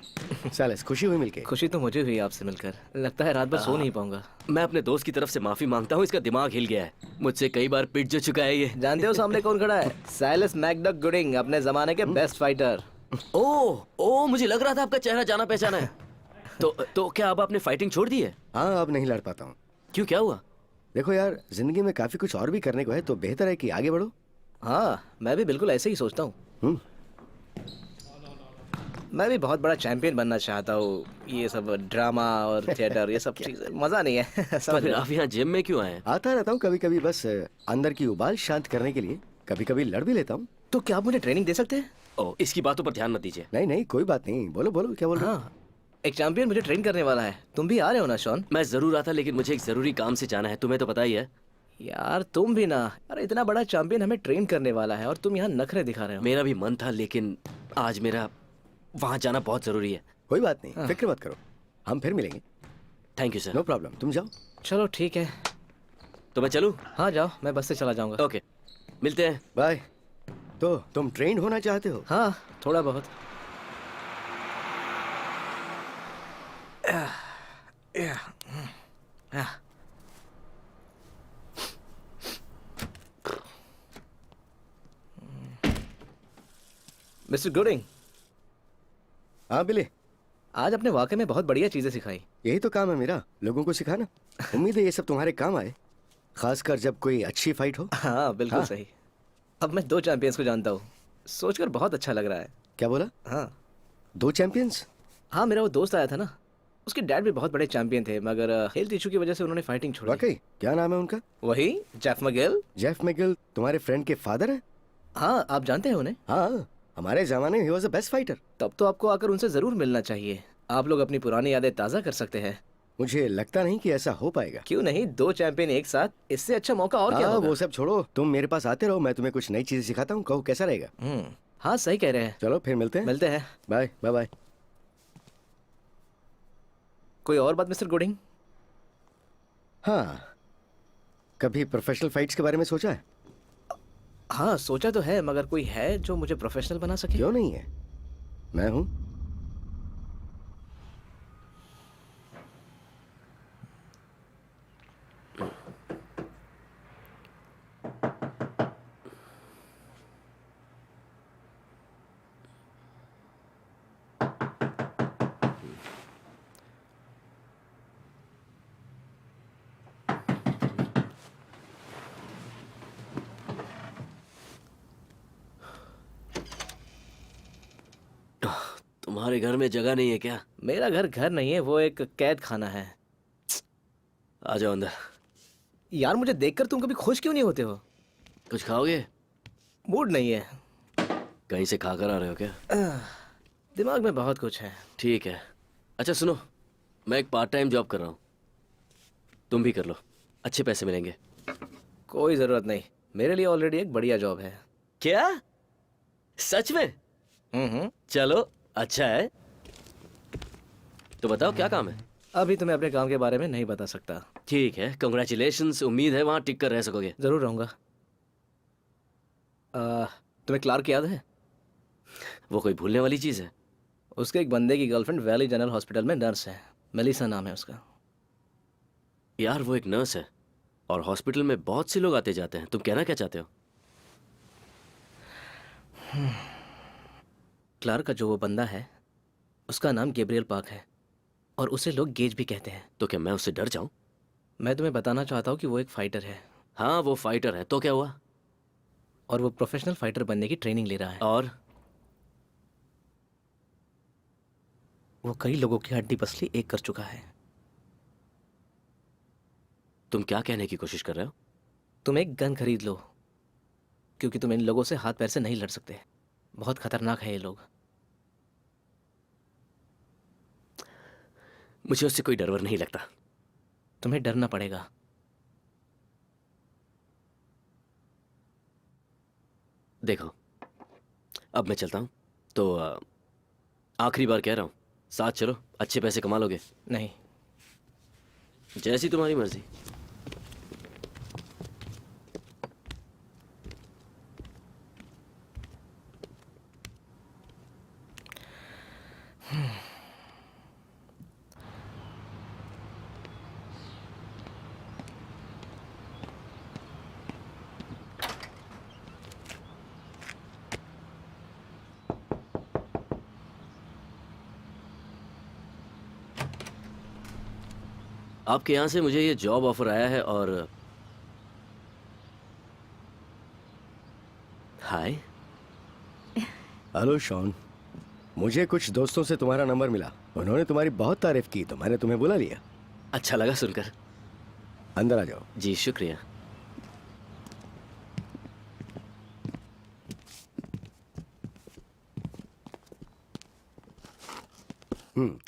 सालिस, खुशी हुई मिलके। खुशी तो मुझे हुई आपसे मिलकर। लगता है रात भर सो नहीं पाऊंगा। मैं अपने दोस्त की तरफ से माफी मांगता हूँ, इसका दिमाग हिल गया है, मुझसे कई बार पिट जो चुका है ये। जानते हो सामने कौन खड़ा है? साइलस मैकडक गुडिंग, अपने जमाने के बेस्ट फाइटर। ओह ओह, मुझे लग रहा था आपका चेहरा जाना पहचाना है। तो क्या अब आपने फाइटिंग छोड़ दी है? हाँ, अब नहीं लड़ पाता हूँ। क्यों, क्या हुआ? देखो यार, जिंदगी में काफी कुछ और भी करने को है, तो बेहतर है कि आगे बढ़ो। हाँ, मैं भी बिल्कुल ऐसे ही सोचता हूँ। मैं भी बहुत बड़ा चैंपियन बनना चाहता हूँ। ये सब ड्रामा और थिएटर, ये सब चीजें मजा नहीं है। समझ तो फिर रहे हो? आप यहाँ जिम में क्यों आए हैं? आता रहता हूँ कभी कभी, बस अंदर की उबाल शांत करने के लिए। कभी कभी लड़ भी लेता हूँ। तो क्या आप मुझे ट्रेनिंग दे सकते हैं? ओह, इसकी बातों पर ध्यान मत दीजिए। नहीं नहीं, कोई बात नहीं, बोलो बोलो, क्या बोल रहे हो? हाँ, एक चैंपियन मुझे ट्रेन करने वाला है। तुम भी आ रहे हो ना शॉन? मैं जरूर आता, लेकिन मुझे एक जरूरी काम से जाना है, तुम्हें तो पता ही है। यार तुम भी ना। अरे इतना बड़ा चैंपियन हमें ट्रेन करने वाला है और तुम यहाँ नखरे दिखा रहे हो। मेरा भी मन था, लेकिन आज मेरा वहाँ जाना बहुत जरूरी है। कोई बात नहीं, फिक्र मत करो, हम फिर मिलेंगे। Thank you sir. No problem, तुम जाओ। चलो ठीक है। तो मैं चलूँ? हाँ जाओ, मैं बस से चला जाऊंगा। ओके, मिलते हैं। बाय। तो तुम ट्रेंड होना चाहते हो? हाँ, थोड़ा बहुत। मिस्टर गुडिंग, हाँ बिले, आज अपने वाकई में बहुत बढ़िया चीजें सिखाई। यही तो काम है मेरा, लोगों को सिखाना। उम्मीद है ये सब तुम्हारे काम आए, खासकर जब कोई अच्छी फाइट हो। हाँ बिल्कुल हाँ। सही। अब मैं 2 चैंपियंस को जानता हूँ, सोचकर बहुत अच्छा लग रहा है। क्या बोला? हाँ 2 चैंपियंस? हाँ, मेरा वो दोस्त आया था ना, उसके डैड भी बहुत बड़े चैंपियन थे, मगर हेल्थ इशू की वजह से उन्होंने फाइटिंग छोड़ दी। वाकई? क्या नाम है उनका? वही जेफ मैगिल। जेफ मैगिल तुम्हारे फ्रेंड के फादर हैं? हाँ, आप जानते हैं उन्हें? हाँ, हमारे जमाने में he was the best fighter. तब तो आपको आकर उनसे जरूर मिलना चाहिए। आप लोग अपनी पुरानी यादें ताज़ा कर सकते हैं। मुझे लगता नहीं कि ऐसा हो पाएगा। क्यों नहीं, 2 चैंपियन एक साथ, इससे अच्छा मौका और क्या हाँ, होगा? वो सब छोड़ो, तुम मेरे पास आते रहो, मैं तुम्हें कुछ नई चीजें सिखाता हूँ, कहो कैसा रहेगा? हाँ सही कह रहे हैं। चलो फिर मिलते हैं। मिलते हैं। Bye bye bye. कोई और बात मिस्टर गुडिंग? हाँ, कभी प्रोफेशनल फाइट्स के बारे में सोचा है? हाँ सोचा तो है, मगर कोई है जो मुझे प्रोफेशनल बना सके? क्यों नहीं है, मैं हूँ। तुम्हारे घर में जगह नहीं है क्या? मेरा घर घर नहीं है, वो एक कैद खाना है। आ जाओ अंदर। यार मुझे देखकर तुम कभी खुश क्यों नहीं होते हो? कुछ खाओगे? मूड नहीं है। कहीं से खाकर आ रहे हो क्या? दिमाग में बहुत कुछ है। ठीक है। अच्छा सुनो, मैं एक पार्ट टाइम जॉब कर रहा हूँ, तुम भी कर लो, अच्छे पैसे मिलेंगे। कोई जरूरत नहीं, मेरे लिए ऑलरेडी एक बढ़िया जॉब है। क्या? सच में? चलो अच्छा है। तो बताओ क्या काम है? अभी तुम्हें अपने काम के बारे में नहीं बता सकता। ठीक है, कंग्रेचुलेशंस। उम्मीद है वहाँ टिक कर रह सकोगे। जरूर रहूंगा। तुम्हें क्लार्क याद है? वो कोई भूलने वाली चीज़ है? उसके एक बंदे की गर्लफ्रेंड वैली जनरल हॉस्पिटल में नर्स है, मेलिसा नाम है उसका। यार वो एक नर्स है और हॉस्पिटल में बहुत से लोग आते जाते हैं, तुम कहना क्या चाहते हो? क्लार्क का जो वो बंदा है, उसका नाम गैब्रियल पार्क है और उसे लोग गेज भी कहते हैं। तो क्या मैं उससे डर जाऊं? मैं तुम्हें बताना चाहता हूँ कि वो एक फाइटर है हाँ, वो फाइटर है, तो क्या हुआ? और वो प्रोफेशनल फाइटर बनने की ट्रेनिंग ले रहा है। और वो कई लोगों की हड्डी पसली एक कर चुका है। तुम क्या कहने की कोशिश कर रहे हो? तुम एक गन खरीद लो, क्योंकि तुम इन लोगों से हाथ पैर से नहीं लड़ सकते। बहुत खतरनाक है ये लोग। मुझे उससे कोई डर वर नहीं लगता। तुम्हें डरना पड़ेगा। देखो, अब मैं चलता हूं, तो आखिरी बार कह रहा हूं, साथ चलो, अच्छे पैसे कमा लोगे। नहीं, जैसी तुम्हारी मर्जी। आपके यहाँ से मुझे ये जॉब ऑफर आया है और हाय। हेलो शॉन, मुझे कुछ दोस्तों से तुम्हारा नंबर मिला। उन्होंने तुम्हारी बहुत तारीफ की तो मैंने तुम्हें बुला लिया। अच्छा लगा सुनकर। अंदर आ जाओ। जी शुक्रिया।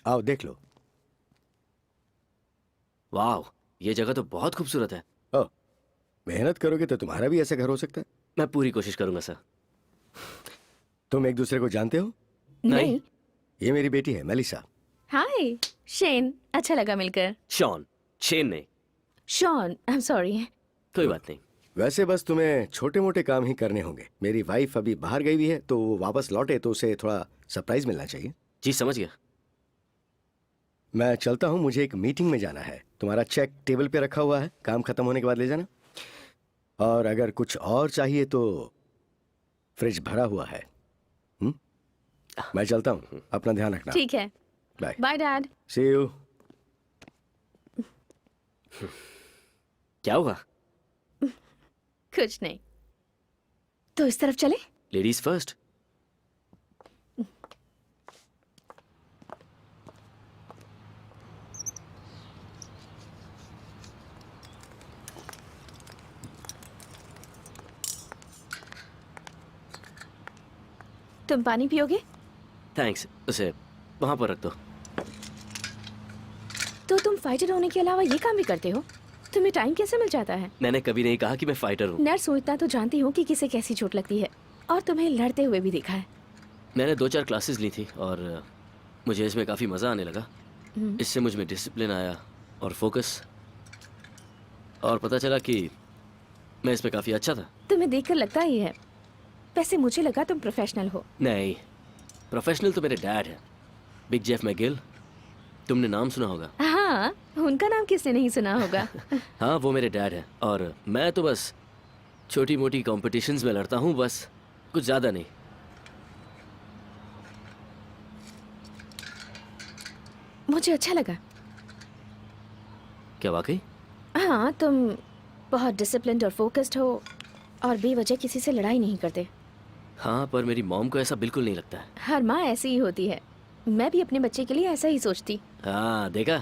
आओ देख लो। वाह, ये जगह तो बहुत खूबसूरत है। ओ, मेहनत करोगे तो तुम्हारा भी ऐसा घर हो सकता है। मैं पूरी कोशिश करूंगा सर। तुम एक दूसरे को जानते हो? नहीं। ये मेरी बेटी है मेलिसा। हाय शेन, अच्छा लगा मिलकर। शॉन, शेन नहीं। Shawn, I am sorry. कोई बात नहीं। वैसे बस तुम्हें छोटे मोटे काम ही करने होंगे। मेरी वाइफ अभी बाहर गई हुई है, तो वो वापस लौटे तो उसे थोड़ा सरप्राइज मिलना चाहिए। जी समझ गया। मैं चलता हूँ, मुझे एक मीटिंग में जाना है। तुम्हारा चेक टेबल पे रखा हुआ है, काम खत्म होने के बाद ले जाना। और अगर कुछ और चाहिए तो फ्रिज भरा हुआ है। मैं चलता हूँ, अपना ध्यान रखना। ठीक है, bye. Bye dad. See you. क्या हुआ? कुछ नहीं। तो इस तरफ चले? Ladies first. तुम पानी पियोगे? थैंक्स, उसे वहां पर रख दो। तो तुम फाइटर होने के अलावा ये काम भी करते हो? तुम्हें टाइम कैसे मिल जाता है? मैंने कभी नहीं कहा कि मैं फाइटर हूँ। नर्स हूँ, इतना तो जानती हूँ कि किसे कैसी चोट लगती है, और तुम्हें लड़ते हुए भी देखा है। मैंने 2-4 क्लासेस ली थी और मुझे इसमें काफ़ी मज़ा आने लगा। इससे मुझ में डिसिप्लिन आया और फोकस, और पता चला कि मैं इसमें काफ़ी अच्छा था। तुम्हें देखकर लगता ही है। वैसे मुझे लगा तुम प्रोफेशनल हो। नहीं, प्रोफेशनल तो मेरे डैड है, बिग जेफ मैगिल। तुमने नाम सुना होगा। हाँ, उनका नाम किसने नहीं सुना होगा। हाँ, वो मेरे डैड है और मैं तो बस छोटी मोटी कॉम्पिटिशन्स में लड़ता हूँ, बस कुछ ज़्यादा नहीं। मुझे अच्छा लगा। क्या वाकई? हाँ, तुम बहुत डिसिप्लिन्ड और फोकस्ड हो और बेवजह किसी से लड़ाई नहीं करते। हाँ, पर मेरी मॉम को ऐसा बिल्कुल नहीं लगता है। हर माँ ऐसी ही होती है। मैं भी अपने बच्चे के लिए ऐसा ही सोचती। हाँ, देखा,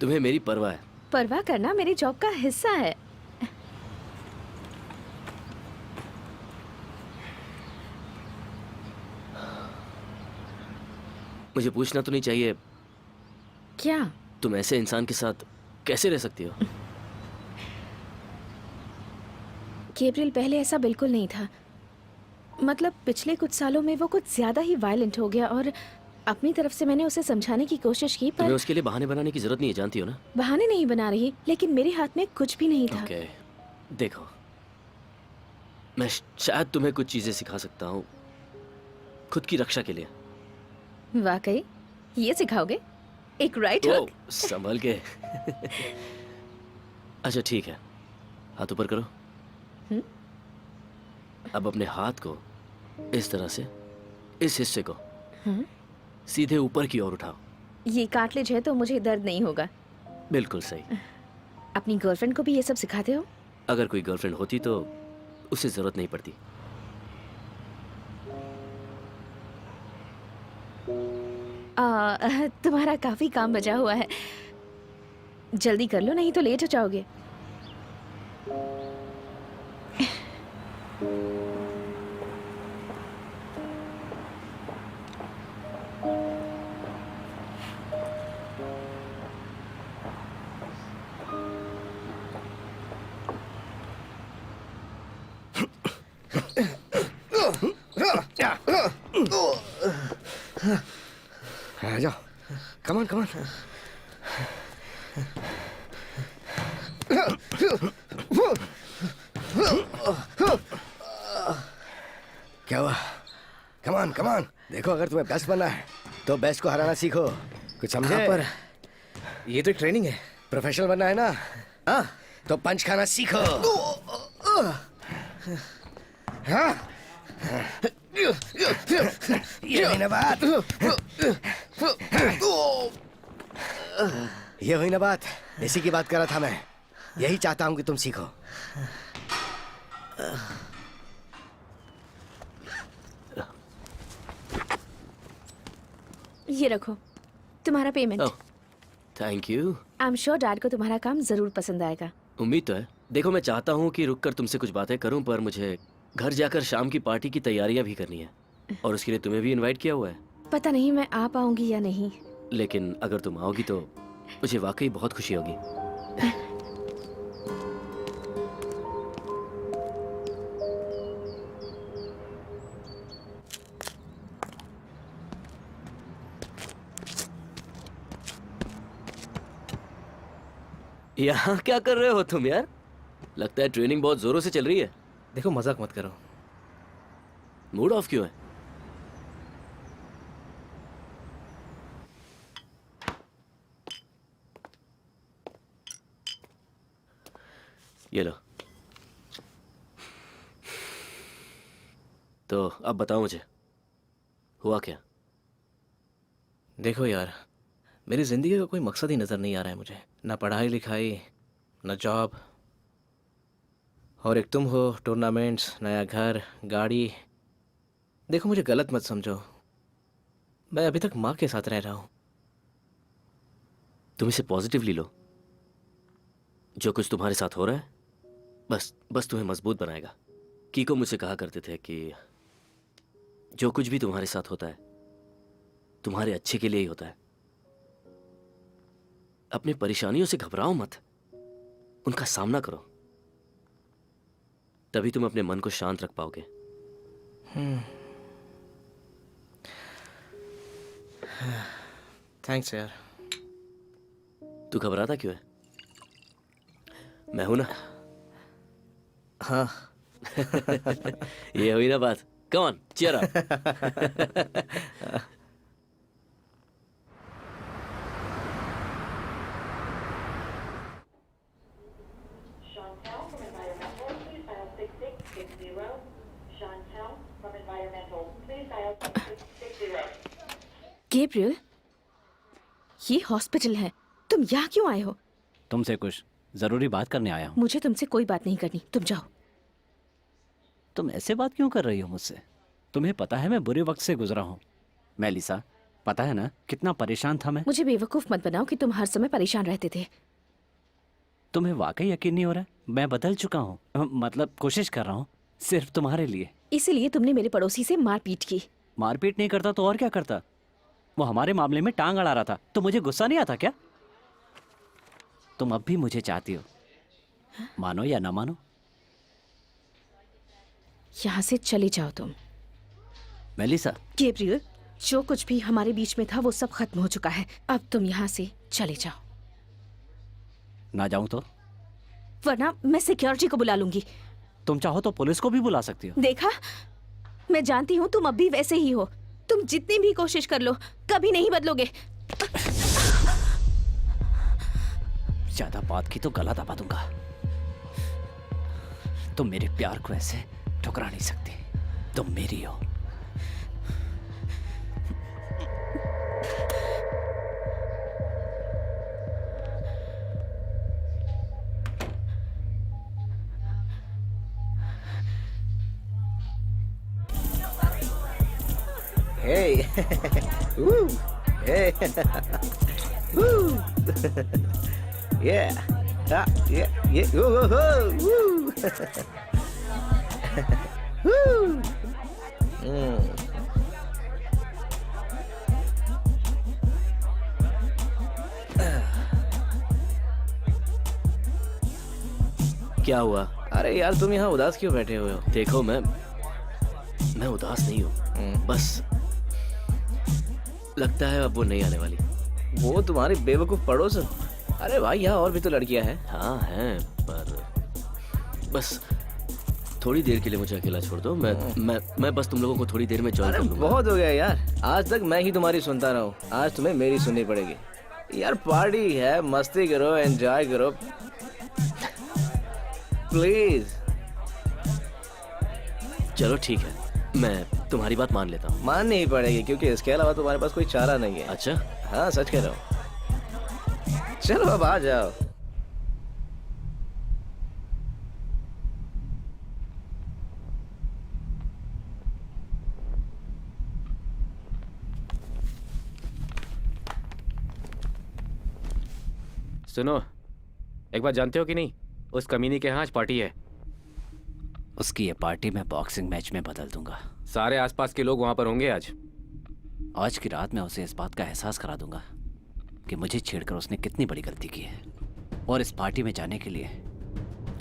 तुम्हें मेरी परवाह है। परवाह करना मेरी जॉब का हिस्सा है। मुझे पूछना तो नहीं चाहिए, क्या? तुम ऐसे इंसान के साथ कैसे रह सकती हो? गैब्रियल पहले ऐसा बिल्कुल नहीं था। मतलब पिछले कुछ सालों में वो कुछ ज्यादा ही वायलेंट हो गया, और अपनी तरफ से मैंने उसे समझाने की कोशिश की, तुम्हें पर उसके लिए बहाने बनाने की जरूरत नहीं है, जानती हो ना। बहाने नहीं बना रही, लेकिन मेरे हाथ में कुछ भी नहीं था। ओके, देखो, मैं शायद तुम्हें कुछ चीजें सिखा सकता हूँ खुद की रक्षा के लिए। वाकई? ये सिखाओगे? एक राइट ओ, हुक? संभल के। अच्छा ठीक है, हाथ ऊपर करो। अब अपने हाथ को इस तरह से, इस हिस्से को सीधे ऊपर की ओर उठाओ। ये कार्टिलेज है तो मुझे दर्द नहीं होगा। बिल्कुल सही। अपनी गर्लफ्रेंड को भी ये सब सिखाते हो? अगर कोई गर्लफ्रेंड होती तो उसे जरूरत नहीं पड़ती। तुम्हारा काफी काम बचा हुआ है, जल्दी कर लो नहीं तो लेट हो जाओगे। आ जाओ, कमान कमान। क्या हुआ? कमान कमान। देखो, अगर तुम्हें बेस्ट बनना है तो बेस्ट को हराना सीखो। कुछ समझे? पर ये तो एक ट्रेनिंग है। प्रोफेशनल बनना है ना? हाँ, तो पंच खाना सीखो। हाँ? ये हुई ना बात। ये हुई ना बात। इसी की बात कर रहा था मैं। यही चाहता हूँ कि तुम सीखो। ये रखो तुम्हारा payment. Oh, thank you. I am sure dad को तुम्हारा काम जरूर पसंद आएगा। उम्मीद तो है। देखो, मैं चाहता हूँ कि रुककर तुमसे कुछ बातें करूँ, पर मुझे घर जाकर शाम की पार्टी की तैयारियां भी करनी है, और उसके लिए तुम्हें भी इनवाइट किया हुआ है। पता नहीं मैं आ पाऊंगी या नहीं। लेकिन अगर तुम आओगी तो मुझे वाकई बहुत खुशी होगी। यहाँ क्या कर रहे हो तुम यार? लगता है ट्रेनिंग बहुत जोरों से चल रही है। देखो, मजाक मत करो। मूड ऑफ क्यों है? ये लो। तो अब बताओ मुझे, हुआ क्या? देखो यार, मेरी जिंदगी का कोई मकसद ही नजर नहीं आ रहा है मुझे। ना पढ़ाई लिखाई, ना जॉब, और एक तुम हो, टूर्नामेंट्स, नया घर, गाड़ी। देखो, मुझे गलत मत समझो, मैं अभी तक माँ के साथ रह रहा हूँ। तुम इसे पॉजिटिवली लो। जो कुछ तुम्हारे साथ हो रहा है बस तुम्हें मजबूत बनाएगा। कीको मुझसे कहा करते थे कि जो कुछ भी तुम्हारे साथ होता है तुम्हारे अच्छे के लिए ही होता है। अपनी परेशानियों से घबराओ मत, उनका सामना करो, तभी तुम अपने मन को शांत रख पाओगे। थैंक्स यार। तू घबराता क्यों है? मैं हूं ना। हाँ। ये हुई ना बात। Come on, cheer up. Chantel from Environmental, please dial 6660. Chantel from Environmental, please dial 6660. Gabriel, ये हॉस्पिटल है, तुम यहाँ क्यों आए हो? तुमसे कुछ जरूरी बात करने आया हूँ। मुझे तुमसे कोई बात नहीं करनी, तुम जाओ। तुम ऐसे बात क्यों कर रही हो मुझसे? तुम्हें पता है मैं बुरे वक्त से गुजरा हूँ। मेलिसा, पता है ना कितना परेशान था मैं। मुझे बेवकूफ मत बनाओ कि तुम हर समय परेशान रहते थे। तुम्हें वाकई यकीन नहीं हो रहा है? मैं बदल चुका हूँ, मतलब कोशिश कर रहा हूँ, सिर्फ तुम्हारे लिए। इसीलिए तुमने मेरे पड़ोसी से मारपीट की। मारपीट नहीं करता तो और क्या करता? वो हमारे मामले में टांग अड़ा रहा था, तो मुझे गुस्सा नहीं आता क्या? तुम अब भी मुझे चाहती हो, मानो या ना मानो। यहाँ से चले जाओ तुम। मेलिसा, गैब्रियल, जो कुछ भी हमारे बीच में था वो सब खत्म हो चुका है। अब तुम यहाँ से चले जाओ, ना जाऊं तो? वरना मैं सिक्योरिटी को बुला लूंगी। तुम चाहो तो पुलिस को भी बुला सकती हो। देखा, मैं जानती हूँ तुम अब भी वैसे ही हो। तुम जितनी भी कोशिश कर लो, कभी नहीं बदलोगे। ज्यादा बात की तो गला दबा दूंगा। तुम मेरे प्यार को ऐसे ठुकरा नहीं सकती, तुम मेरी हो। Woo. Hey. Woo. Yeah. Yeah. Woo. Woo. Woo. क्या हुआ? अरे यार तुम यहाँ उदास क्यों बैठे हुए हो? देखो मैं उदास नहीं हूँ, बस लगता है अब वो नहीं आने वाली। वो तुम्हारी बेवकूफ पड़ोस। अरे भाई यहाँ और भी तो लड़कियां हैं। हाँ हैं, पर बस थोड़ी देर के लिए मुझे अकेला छोड़ दो। मैं बस तुम लोगों को थोड़ी देर में ज्वाइन कर अरे लूंगा। बहुत हो गया यार, आज तक मैं ही तुम्हारी सुनता रहा हूँ, आज तुम्हें मेरी सुननी पड़ेगी। यार पार्टी है, मस्ती करो, एंजॉय करो प्लीज। चलो ठीक है, मैं तुम्हारी बात मान लेता हूँ। माननी ही पड़ेगी क्योंकि इसके अलावा तुम्हारे पास कोई चारा नहीं है। अच्छा, हाँ सच कह रहा हूँ। चलो अब आ जाओ। सुनो, एक बात जानते हो कि नहीं, उस कमीनी के यहाँ आज पार्टी है। उसकी ये पार्टी मैं बॉक्सिंग मैच में बदल दूंगा। सारे आसपास के लोग वहां पर होंगे आज। आज की रात मैं उसे इस बात का एहसास करा दूंगा कि मुझे छेड़कर उसने कितनी बड़ी गलती की है। और इस पार्टी में जाने के लिए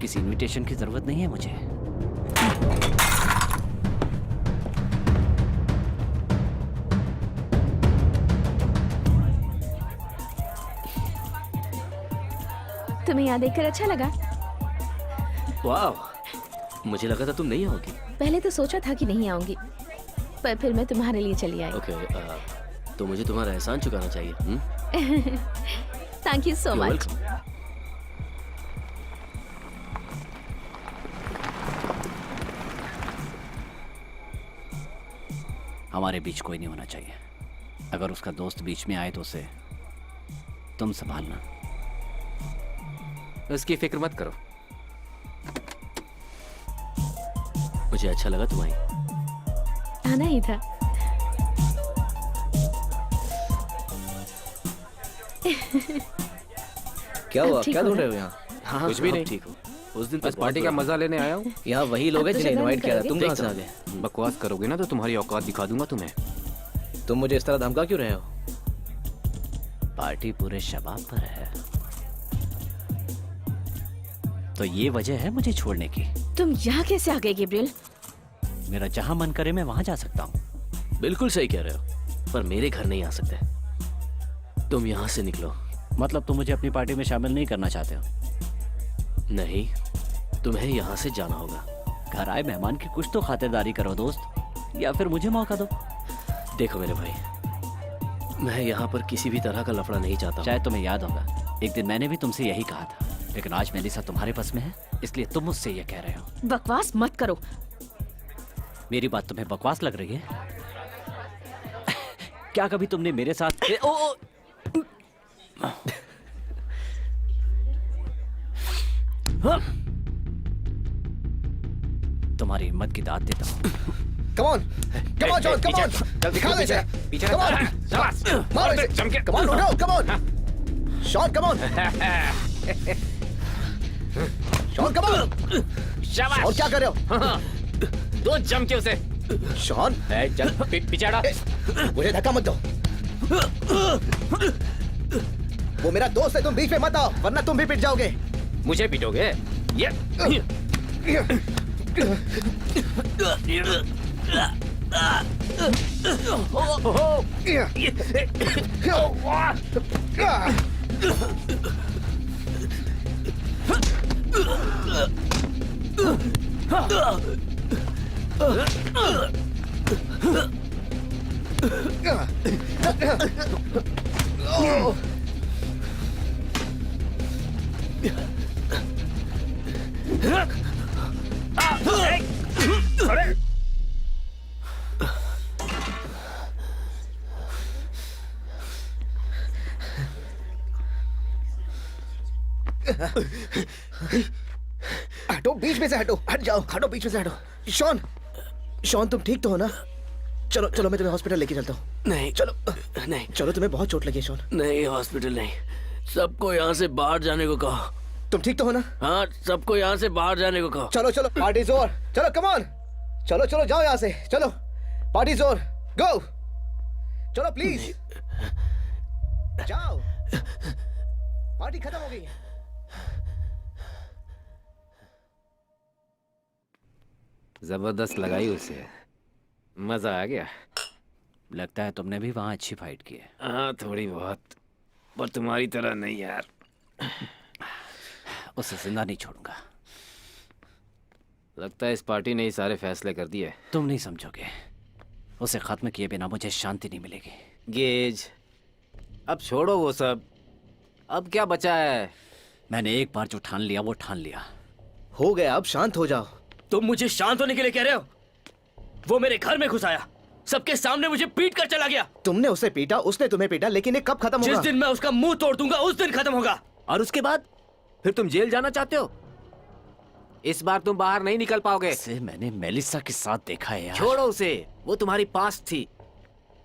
किसी इनविटेशन की जरूरत नहीं है मुझे। तुम्हें यहाँ देखकर अच्छा लगा? वाह, मुझे लगा था तुम नहीं आओगी। पहले तो सोचा था कि नहीं आऊंगी, पर फिर मैं तुम्हारे लिए चली आई। ओके, तो मुझे तुम्हारा एहसान चुकाना चाहिए। Thank you so You're much. welcome. हमारे बीच कोई नहीं होना चाहिए। अगर उसका दोस्त बीच में आए तो उसे तुम संभालना। उसकी फिक्र मत करो। मुझे अच्छा लगा तुम आई। आना ही था। क्या हुआ, अब ठीक क्या हो ढूंढ ना? रहे हो यहाँ? हाँ, कुछ भी अब नहीं। ठीक हो। उस दिन बस पार्टी का मजा लेने आया हूँ। यहाँ वही लोग हैं अब तो जिन्हें झगड़ा इनवाइट नहीं किया था। तुम करोगे? कहाँ से आ गए? बकवास करोगे ना तो तुम्हारी औकात दिखा दूंगा तुम्हें। तुम मुझे इस तरह धमका क्यों रहे हो? पार्टी पूरे शबाब पर है, तो ये वजह है मुझे छोड़ने की। तुम यहाँ कैसे आ गए गैब्रियल? मेरा जहां मन करे मैं वहां जा सकता हूँ। बिल्कुल सही कह रहे हो, पर मेरे घर नहीं आ सकते। तुम यहाँ से निकलो। मतलब तुम मुझे अपनी पार्टी में शामिल नहीं करना चाहते हो? नहीं, तुम्हें यहाँ से जाना होगा। घर आए मेहमान की कुछ तो खातिरदारी करो दोस्त, या फिर मुझे मौका दो। देखो मेरे भाई, मैं यहाँ पर किसी भी तरह का लफड़ा नहीं चाहता हूँ। शायद तुम्हें याद होगा, एक दिन मैंने भी तुमसे यही कहा था, लेकिन आज मेलिसा तुम्हारे बस में है, इसलिए तुम मुझसे ये कह रहे हो। बकवास मत करो। मेरी बात तुम्हें बकवास लग रही है? क्या कभी तुमने मेरे साथ तुम्हारी हिम्मत की दाद देता हूँ। Come on, John, come on. दिखा दे इसे. Come on. मारो इसे. Come on, उठो, come on. Sean, come on. Sean, come on. शाबाश। और क्या कर रहे हो? दो जम के उसे। Sean, चल पीछे हटा। मुझे धक्का मत दो. वो मेरा दोस्त है, तुम बीच में मत आओ, वरना तुम भी पिट जाओगे. मुझे पीटोगे? ये हटो, बीच में से हटो, हट जाओ, हटो, बीच में से हटो. शॉन, शॉन तुम ठीक तो हो ना? चलो चलो, मैं तुम्हें हॉस्पिटल लेके चलता हूँ। नहीं चलो नहीं चलो, तुम्हें बहुत चोट लगी है शॉन। नहीं, हॉस्पिटल नहीं, सबको यहाँ से बाहर जाने को कहो। तुम ठीक तो हो ना? हाँ, सबको यहाँ से बाहर जाने को कहो। चलो चलो, पार्टी जोर, चलो कम ऑन, चलो चलो जाओ यहाँ से, चलो पार्टी जोर, गो, चलो प्लीज जाओ, पार्टी खत्म हो गई है। जबरदस्त लगाई उसे, मजा आ गया। लगता है तुमने भी वहाँ अच्छी फाइट की है। हाँ थोड़ी बहुत, पर तुम्हारी तरह नहीं यार। उसे जिंदा नहीं छोड़ूंगा। लगता है इस पार्टी ने ही सारे फैसले कर दिए। तुम नहीं समझोगे, उसे खत्म किए बिना मुझे शांति नहीं मिलेगी। गेज, अब छोड़ो वो सब, अब क्या बचा है? मैंने एक बार जो ठान लिया वो ठान लिया। हो गया, अब शांत हो जाओ। तुम मुझे शांत होने के लिए कह रहे हो? वो मेरे घर में घुस आया, सबके सामने मुझे पीट कर चला गया। तुमने उसे पीटा, उसने तुम्हें पीटा, लेकिन ये कब खत्म होगा? जिस दिन मैं उसका मुंह तोड़ दूंगा उस दिन खत्म होगा। और उसके बाद फिर तुम जेल जाना चाहते हो? इस बार तुम बाहर नहीं निकल पाओगे। इसे मैंने मेलिसा के साथ देखा है यार। छोड़ो उसे, वो तुम्हारी पास्ट थी,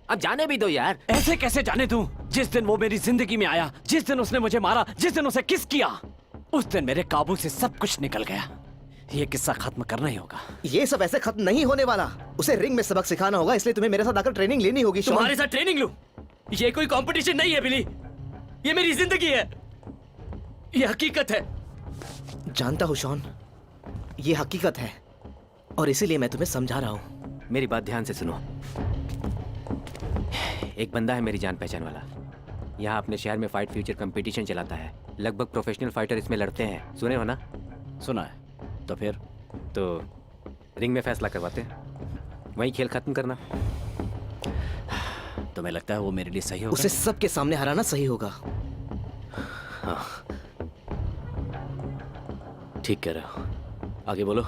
अब जाने भी दो यार। ऐसे कैसे जाने दूं? जिस दिन वो मेरी जिंदगी में आया, जिस दिन उसने मुझे मारा, जिस दिन उसे किस किया, उस दिन मेरे काबू से सब कुछ निकल गया। ये किस्सा खत्म करना ही होगा। ये सब ऐसे खत्म नहीं होने वाला। उसे रिंग में सबक सिखाना होगा, इसलिए तुम्हें मेरे साथ आकर ट्रेनिंग लेनी होगी। शॉन। तुम्हारे साथ ट्रेनिंग लूं? ये कोई कंपटीशन नहीं है बिली, ये मेरी जिंदगी है, ये हकीकत है। जानता हूँ शॉन, ये हकीकत है, और इसीलिए मैं तुम्हें समझा रहा हूँ। मेरी बात ध्यान से सुनो। एक बंदा है मेरी जान पहचान वाला, यहाँ अपने शहर में फाइट फ्यूचर कंपटीशन चलाता है। लगभग प्रोफेशनल फाइटर इसमें लड़ते हैं, सुने हो ना? सुना है। तो फिर? तो रिंग में फैसला करवाते हैं, वहीं खेल खत्म करना। तुम्हें लगता है वो मेरे लिए सही होगा? उसे सबके सामने हराना सही होगा। हाँ, ठीक कह रहे हो, आगे बोलो।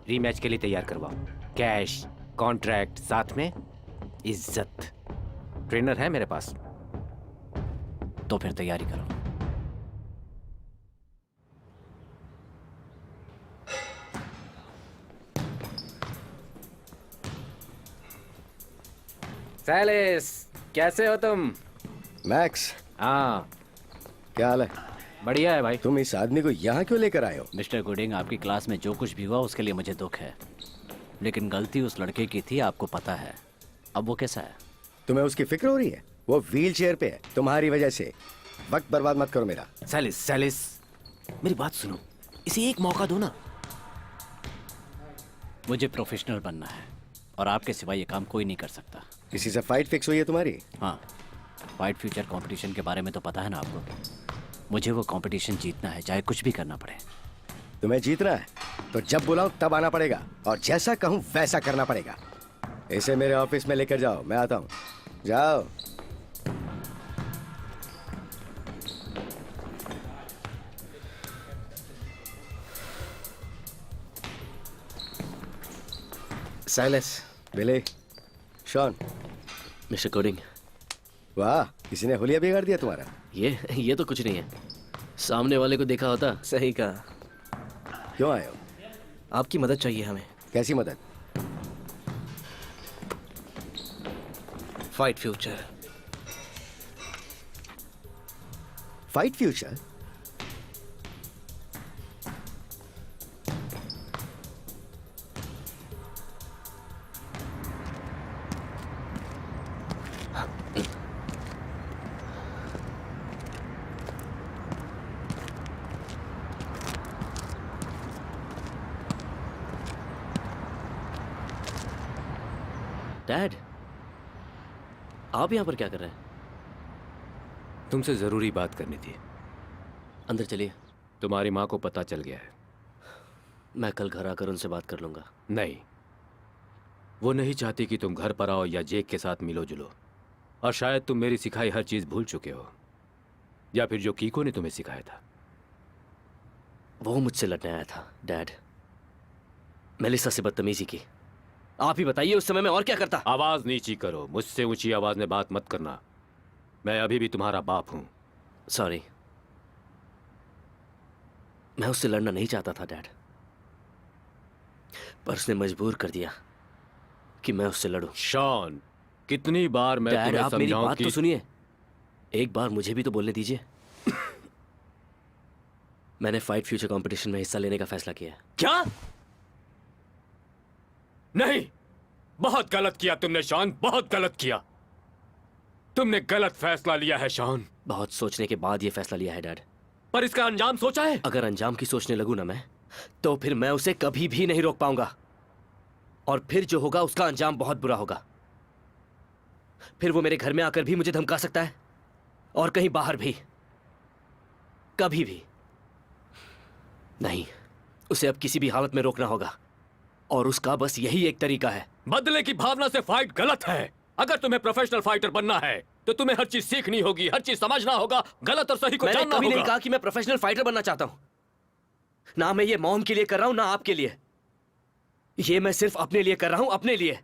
रीमैच के लिए तैयार करवाओ, कैश, कॉन्ट्रैक्ट, साथ में इज्जत। ट्रेनर है मेरे पास। तो फिर तैयारी करो। सैलिस, कैसे हो तुम? मैक्स, हाँ क्या हाल है? बढ़िया है भाई। तुम इस आदमी को यहाँ क्यों लेकर आए हो? मिस्टर गुडिंग, आपकी क्लास में जो कुछ भी हुआ उसके लिए मुझे दुख है, लेकिन गलती उस लड़के की थी, आपको पता है। अब वो कैसा है? तुम्हें उसकी फिक्र हो रही है? वो व्हील चेयर पे है तुम्हारी वजह से। वक्त बर्बाद मत करो मेरा। सैलिस, सैलिस, मेरी बात सुनो, इसे एक मौका दो ना। मुझे प्रोफेशनल बनना है और आपके सिवा ये काम कोई नहीं कर सकता। किसी से फाइट फिक्स हुई है तुम्हारी? हाँ, फाइट फ्यूचर कंपटीशन के बारे में तो पता है ना आपको। मुझे वो कंपटीशन जीतना है, चाहे कुछ भी करना पड़े। तुम्हें जीतना है तो जब बुलाऊं तब आना पड़ेगा, और जैसा कहूं वैसा करना पड़ेगा। इसे मेरे ऑफिस में लेकर जाओ, मैं आता हूं। जाओ। साइलेंस। बिली, शॉन। Mister coding. वाह, किसी ने हुलिया बिगाड़ दिया तुम्हारा। ये तो कुछ नहीं है, सामने वाले को देखा होता। सही कहा। क्यों आए हो? आपकी मदद चाहिए हमें। कैसी मदद? Fight future. Fight future? Dad, आप यहाँ पर क्या कर रहे हैं? तुमसे जरूरी बात करनी थी। अंदर चलिए। तुम्हारी माँ को पता चल गया है। मैं कल घर आकर उनसे बात कर लूंगा। नहीं, वो नहीं चाहती कि तुम घर पर आओ या जेक के साथ मिलो जुलो, और शायद तुम मेरी सिखाई हर चीज भूल चुके हो, या फिर जो कीको ने तुम्हें सिखाया था। वो मुझसे लड़ने आया था डैड, मेलिसा से बदतमीजी की। आप ही बताइए उस समय मैं और क्या करता। आवाज नीची करो, मुझसे ऊंची आवाज में बात मत करना। मैं अभी भी तुम्हारा बाप हूं। सॉरी, मैं उससे लड़ना नहीं चाहता था डैड, पर उसने मजबूर कर दिया कि मैं उससे लड़ूं। शॉन, कितनी बार मैं डैड, तुम्हें आप मेरी समझाऊं बात कि तो सुनिए। एक बार मुझे भी तो बोलने दीजिए। मैंने फाइट फ्यूचर कंपटीशन में हिस्सा लेने का फैसला किया है। क्या? नहीं, बहुत गलत किया तुमने शॉन, बहुत गलत किया। तुमने गलत फैसला लिया है शॉन। बहुत सोचने के बाद ये फैसला लिया है डैड। पर इसका अंजाम सोचा है? अगर अंजाम की सोचने लगूं ना मैं, तो फिर मैं उसे कभी भी नहीं रोक पाऊंगा। और फिर जो होगा उसका अंजाम बहुत बुरा होगा। फिर वो मेरे घर में आकर भी मुझे धमका सकता है, और कहीं बाहर भी, कभी भी नहीं। उसे अब किसी भी हालत में रोकना होगा, और उसका बस यही एक तरीका है। बदले की भावना से फाइट गलत है। अगर तुम्हें प्रोफेशनल फाइटर बनना है तो तुम्हें हर चीज सीखनी होगी, हर चीज समझना होगा, गलत और सही को मैंने जानना कभी नहीं होगा। कहा कि मैं प्रोफेशनल फाइटर बनना चाहता हूं। ना मैं ये मॉम के लिए कर रहा हूं, ना आपके लिए। ये मैं सिर्फ अपने लिए कर रहा हूं, अपने लिए।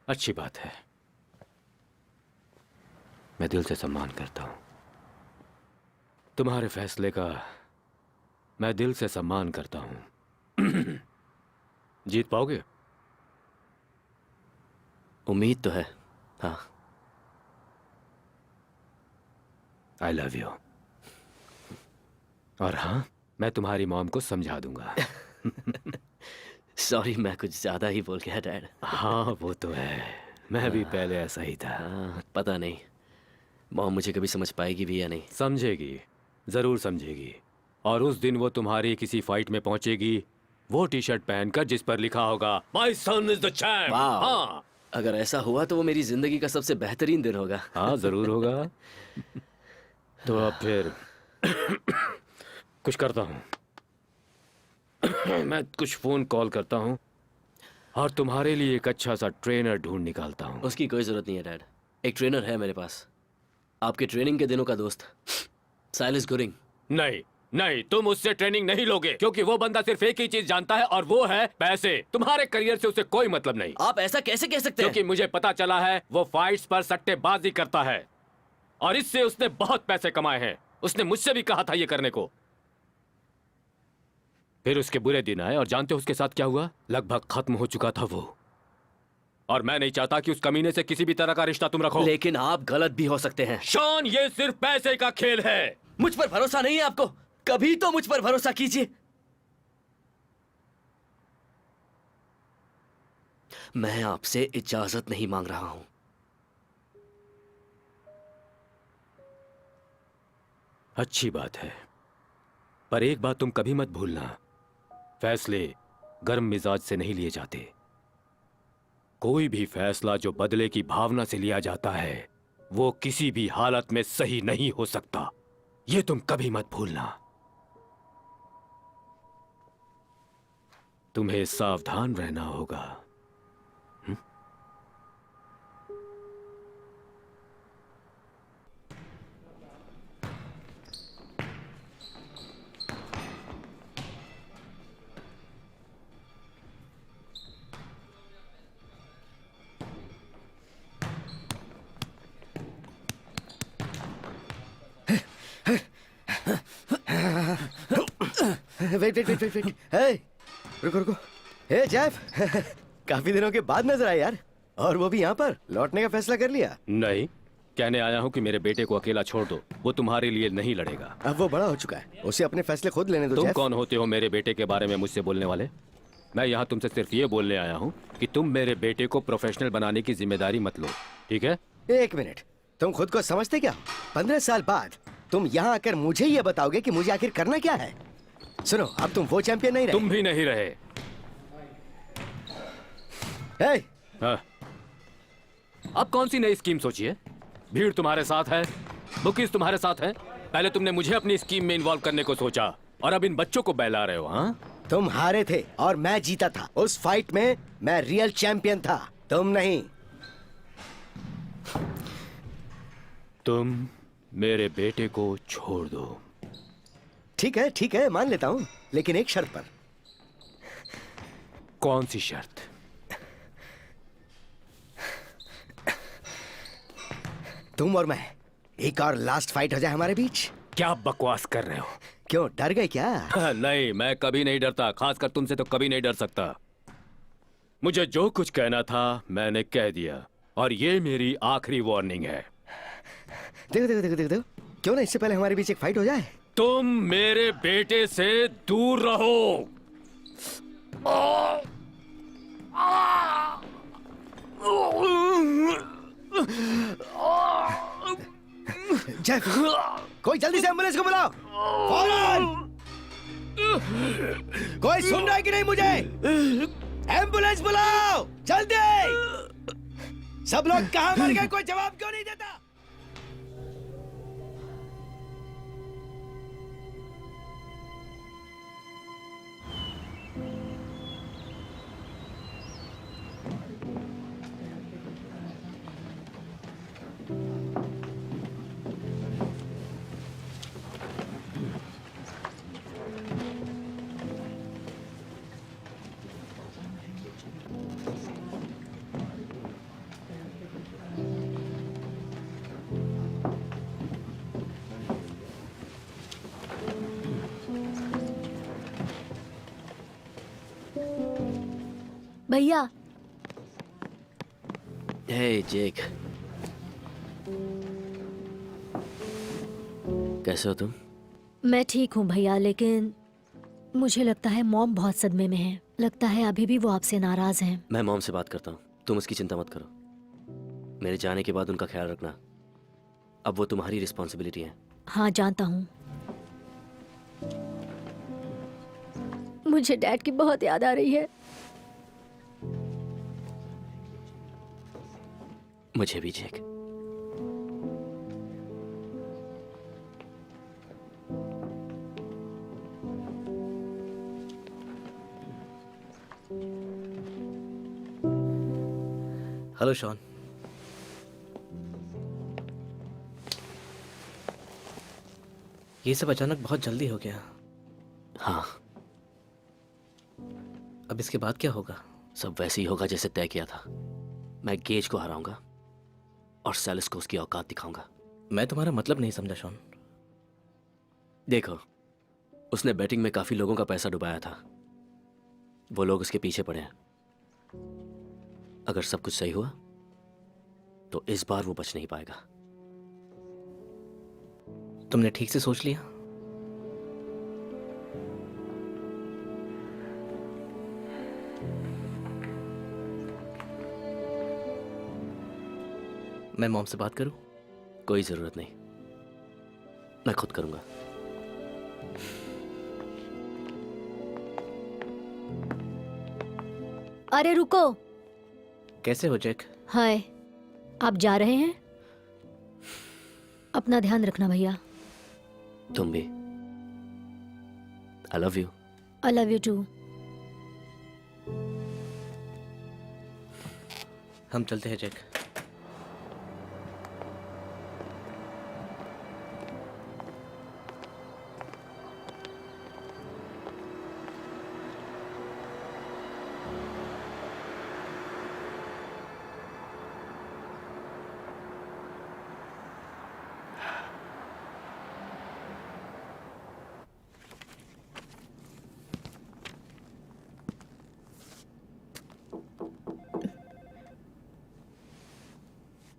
अच्छी बात है, मैं दिल से सम्मान करता हूं। तुम्हारे फैसले का मैं दिल से सम्मान करता हूं। जीत पाओगे? उम्मीद तो है, हाँ। आई लव यू। और हाँ, मैं तुम्हारी मॉम को समझा दूंगा। सॉरी, मैं कुछ ज्यादा ही बोल गया डैड। हाँ वो तो है, मैं भी पहले ऐसा ही था। हाँ, पता नहीं मॉम मुझे कभी समझ पाएगी भी या नहीं। समझेगी, जरूर समझेगी। और उस दिन वो तुम्हारी किसी फाइट में पहुंचेगी, वो टी शर्ट पहनकर जिस पर लिखा होगा माई सन इज द चैंप। वाह। हाँ अगर ऐसा हुआ तो वो मेरी जिंदगी का सबसे बेहतरीन दिन होगा। हाँ, जरूर होगा। तो अब फिर कुछ करता हूँ। मैं कुछ फोन कॉल करता हूँ और तुम्हारे लिए एक अच्छा सा ट्रेनर ढूंढ निकालता हूँ। उसकी कोई जरूरत नहीं है डैड, एक ट्रेनर है मेरे पास, आपके ट्रेनिंग के दिनों का दोस्त, साइलिस गुरिंग। नहीं नहीं, तुम उससे ट्रेनिंग नहीं लोगे, क्योंकि वो बंदा सिर्फ एक ही चीज जानता है और वो है पैसे। तुम्हारे करियर से उसे कोई मतलब नहीं। आप ऐसा कैसे कह सकते हैं? क्योंकि मुझे पता चला है वो फाइट्स पर सट्टेबाजी करता है और इससे उसने बहुत पैसे कमाए हैं। उसने मुझसे भी कहा था ये करने को। फिर उसके बुरे दिन आए और जानते हो उसके साथ क्या हुआ? लगभग खत्म हो चुका था वो। और मैं नहीं चाहता कि उस कमीने से किसी भी तरह का रिश्ता तुम रखो। लेकिन आप गलत भी हो सकते हैं शॉन, ये सिर्फ पैसे का खेल है। मुझ पर भरोसा नहीं है आपको? कभी तो मुझ पर भरोसा कीजिए। मैं आपसे इजाजत नहीं मांग रहा हूं। अच्छी बात है, पर एक बात तुम कभी मत भूलना, फैसले गर्म मिजाज से नहीं लिए जाते। कोई भी फैसला जो बदले की भावना से लिया जाता है वो किसी भी हालत में सही नहीं हो सकता। ये तुम कभी मत भूलना। तुम्हें सावधान रहना होगा। Wait wait wait wait wait, hey रुको रुको, हे जेफ। काफी दिनों के बाद नजर आए यार, और वो भी यहाँ पर। लौटने का फैसला कर लिया? नहीं, कहने आया हूं कि मेरे बेटे को अकेला छोड़ दो, वो तुम्हारे लिए नहीं लड़ेगा। अब वो बड़ा हो चुका है, उसे अपने फैसले खुद लेने दो। तुम जेफ, कौन होते हो मेरे बेटे के बारे में मुझसे बोलने वाले? मैं यहाँ तुमसे सिर्फ ये बोलने आया हूँ कि तुम मेरे बेटे को प्रोफेशनल बनाने की जिम्मेदारी मत लो, ठीक है? एक मिनट, तुम खुद को समझते क्या? 15 साल बाद तुम यहाँ आकर मुझे ये बताओगे कि मुझे आखिर करना क्या है? सुनो, अब तुम वो चैंपियन नहीं रहे। तुम भी नहीं रहे। हे, हाँ। अब कौन सी नई स्कीम सोची है? भीड़ तुम्हारे साथ है, बुकीज तुम्हारे साथ है। पहले तुमने मुझे अपनी स्कीम में इन्वॉल्व करने को सोचा और अब इन बच्चों को बहला रहे हो। हाँ, तुम हारे थे और मैं जीता था। उस फाइट में मैं रियल चैंपियन था, तुम नहीं। तुम मेरे बेटे को छोड़ दो। ठीक है, मान लेता हूँ, लेकिन एक शर्त पर। कौन सी शर्त? तुम और मैं, एक और लास्ट फाइट हो जाए हमारे बीच, क्या बकवास कर रहे हो? क्यों, डर गए क्या? नहीं, मैं कभी नहीं डरता, खासकर तुमसे तो कभी नहीं डर सकता। मुझे जो कुछ कहना था मैंने कह दिया, और ये मेरी आखिरी वार्निंग है। देखो देखो देखो देखो देखो, क्यों ना इससे पहले हमारे बीच एक फाइट हो जाए। तुम मेरे बेटे से दूर रहो। जेफ, कोई जल्दी से एम्बुलेंस को बुलाओ, फौरन। कोई सुन रहा है कि नहीं मुझे? एम्बुलेंस बुलाओ जल्दी। सब लोग कहाँ मर गए, कोई जवाब क्यों नहीं देता? भैया, हे जेक, कैसे हो तुम? मैं ठीक हूँ भैया, लेकिन मुझे लगता है मॉम बहुत सदमे में है। लगता है अभी भी वो आपसे नाराज हैं। मैं मॉम से बात करता हूँ, तुम उसकी चिंता मत करो। मेरे जाने के बाद उनका ख्याल रखना, अब वो तुम्हारी रिस्पॉन्सिबिलिटी है। हाँ, जानता हूँ। मुझे डैड की बहुत याद आ रही है। मुझे भी जेक। Hello Shawn. ये सब अचानक बहुत जल्दी हो गया। हाँ, अब इसके बाद क्या होगा? सब वैसे ही होगा जैसे तय किया था। मैं गेज को हराऊंगा और सैलिस को उसकी औकात दिखाऊंगा। मैं तुम्हारा मतलब नहीं समझा शॉन। देखो, उसने बैटिंग में काफी लोगों का पैसा डुबाया था। वो लोग उसके पीछे पड़े हैं। अगर सब कुछ सही हुआ तो इस बार वो बच नहीं पाएगा। तुमने ठीक से सोच लिया? मैं मॉम से बात करूं? कोई जरूरत नहीं, मैं खुद करूंगा। अरे रुको। कैसे हो जैक? हाय, आप जा रहे हैं? अपना ध्यान रखना भैया। तुम भी। I love you. I love you too. हम चलते हैं जैक।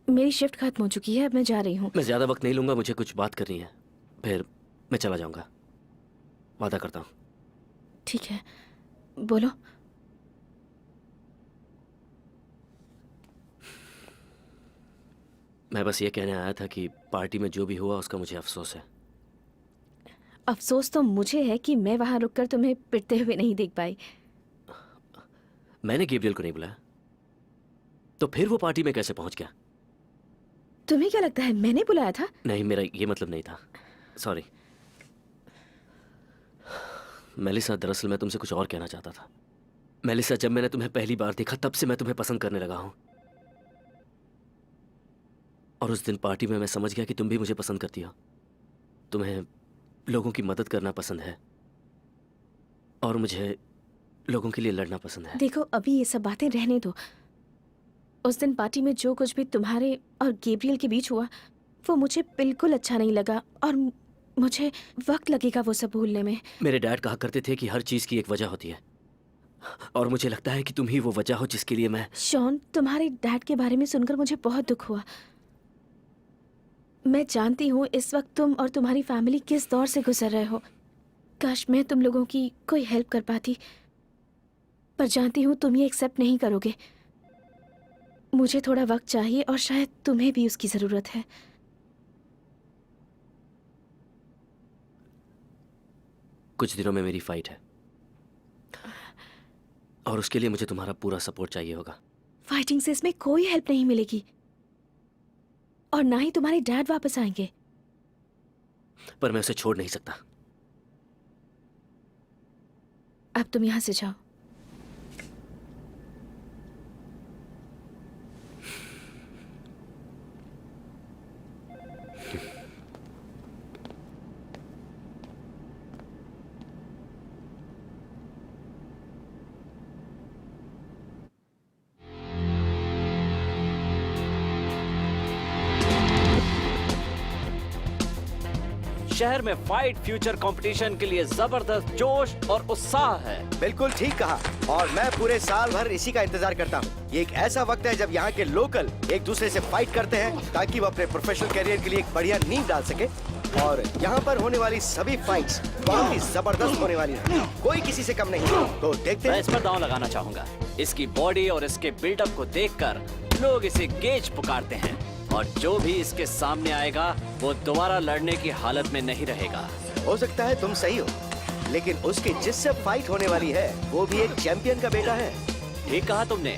मेरी शिफ्ट खत्म हो चुकी है, अब मैं जा रही हूँ। मैं ज्यादा वक्त नहीं लूंगा, मुझे कुछ बात करनी है, फिर मैं चला जाऊंगा, वादा करता हूँ। ठीक है, बोलो। मैं बस ये कहने आया था कि पार्टी में जो भी हुआ उसका मुझे अफसोस है। अफसोस तो मुझे है कि मैं वहां रुककर तुम्हें पिटते हुए नहीं देख पाई। मैंने गैब्रियल को नहीं बुलाया, तो फिर वो पार्टी में कैसे पहुंच गया? तुम्हें क्या लगता है मैंने बुलाया था? नहीं, मेरा ये मतलब नहीं था, सॉरी। मेलिसा, दरअसल मैं तुमसे कुछ और कहना चाहता था। मेलिसा, जब मैंने तुम्हें पहली बार देखा तब से मैं तुम्हें पसंद करने लगा हूं। और उस दिन पार्टी में मैं समझ गया कि तुम भी मुझे पसंद करती हो। तुम्हें लोगों की मदद करना पसंद है और मुझे लोगों के लिए लड़ना पसंद है। देखो, अभी ये सब बातें रहने दो। उस दिन पार्टी में जो कुछ भी तुम्हारे और गैब्रियल के बीच हुआ वो मुझे बिल्कुल अच्छा नहीं लगा और मुझे वक्त लगेगा वो सब भूलने में। मेरे डैड कहा करते थे कि हर चीज की एक वजह होती है, और मुझे लगता है कि तुम ही वो वजह हो जिसके लिए मैं... शॉन, तुम्हारे डैड के बारे में सुनकर मुझे बहुत दुख हुआ। मैं जानती हूँ इस वक्त तुम और तुम्हारी फैमिली किस दौर से गुजर रहे हो। काश मैं तुम लोगों की कोई हेल्प कर पाती, पर जानती हूँ तुम ये एक्सेप्ट नहीं करोगे। मुझे थोड़ा वक्त चाहिए और शायद तुम्हें भी उसकी जरूरत है। कुछ दिनों में मेरी फाइट है, और उसके लिए मुझे तुम्हारा पूरा सपोर्ट चाहिए होगा। फाइटिंग से इसमें कोई हेल्प नहीं मिलेगी, और ना ही तुम्हारे डैड वापस आएंगे। पर मैं उसे छोड़ नहीं सकता। अब तुम यहाँ से जाओ। शहर में फाइट फ्यूचर कंपटीशन के लिए जबरदस्त जोश और उत्साह है। बिल्कुल ठीक कहा, और मैं पूरे साल भर इसी का इंतजार करता हूँ। ये एक ऐसा वक्त है जब यहाँ के लोकल एक दूसरे से फाइट करते हैं ताकि वो अपने प्रोफेशनल करियर के लिए एक बढ़िया नींव डाल सके। और यहाँ पर होने वाली सभी फाइट्स बहुत ही जबरदस्त होने वाली हैं। कोई किसी से कम नहीं। तो देखते मैं हैं। इस पर दांव लगाना चाहूंगा। इसकी बॉडी और इसके बिल्डअप को देखकर लोग इसे गेज पुकारते हैं, और जो भी इसके सामने आएगा वो दोबारा लड़ने की हालत में नहीं रहेगा। हो सकता है तुम सही हो, लेकिन उसकी जिससे फाइट होने वाली है वो भी एक चैंपियन का बेटा है। ठीक कहा तुमने।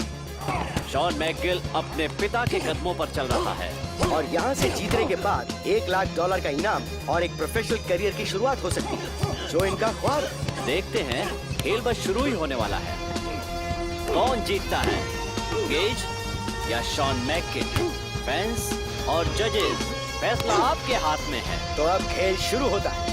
शॉन मैकगिल अपने पिता के कदमों पर चल रहा है, और यहाँ से जीतने के बाद $1 लाख का इनाम और एक प्रोफेशनल करियर की शुरुआत हो सकती है, जो इनका ख्वाब है। देखते हैं, खेल बस शुरू ही होने वाला है। कौन जीतता है, गेज या शॉन मैकगिल? फैंस और जजेस, फैसला आपके हाथ में है। तो अब खेल शुरू होता है।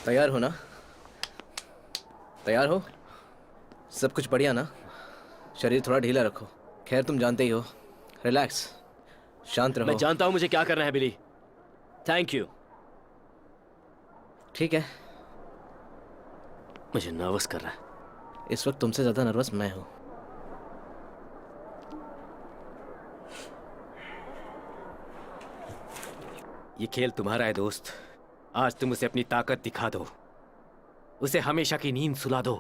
तैयार हो ना? तैयार हो? सब कुछ बढ़िया ना? शरीर थोड़ा ढीला रखो। खैर तुम जानते ही हो, रिलैक्स, शांत रहो। मैं जानता हूँ मुझे क्या करना है बिली। Thank you. ठीक है। मुझे नर्वस कर रहा है। इस वक्त तुमसे ज्यादा नर्वस मैं हूं। ये खेल तुम्हारा है दोस्त। आज तुम उसे अपनी ताकत दिखा दो, उसे हमेशा की नींद सुला दो।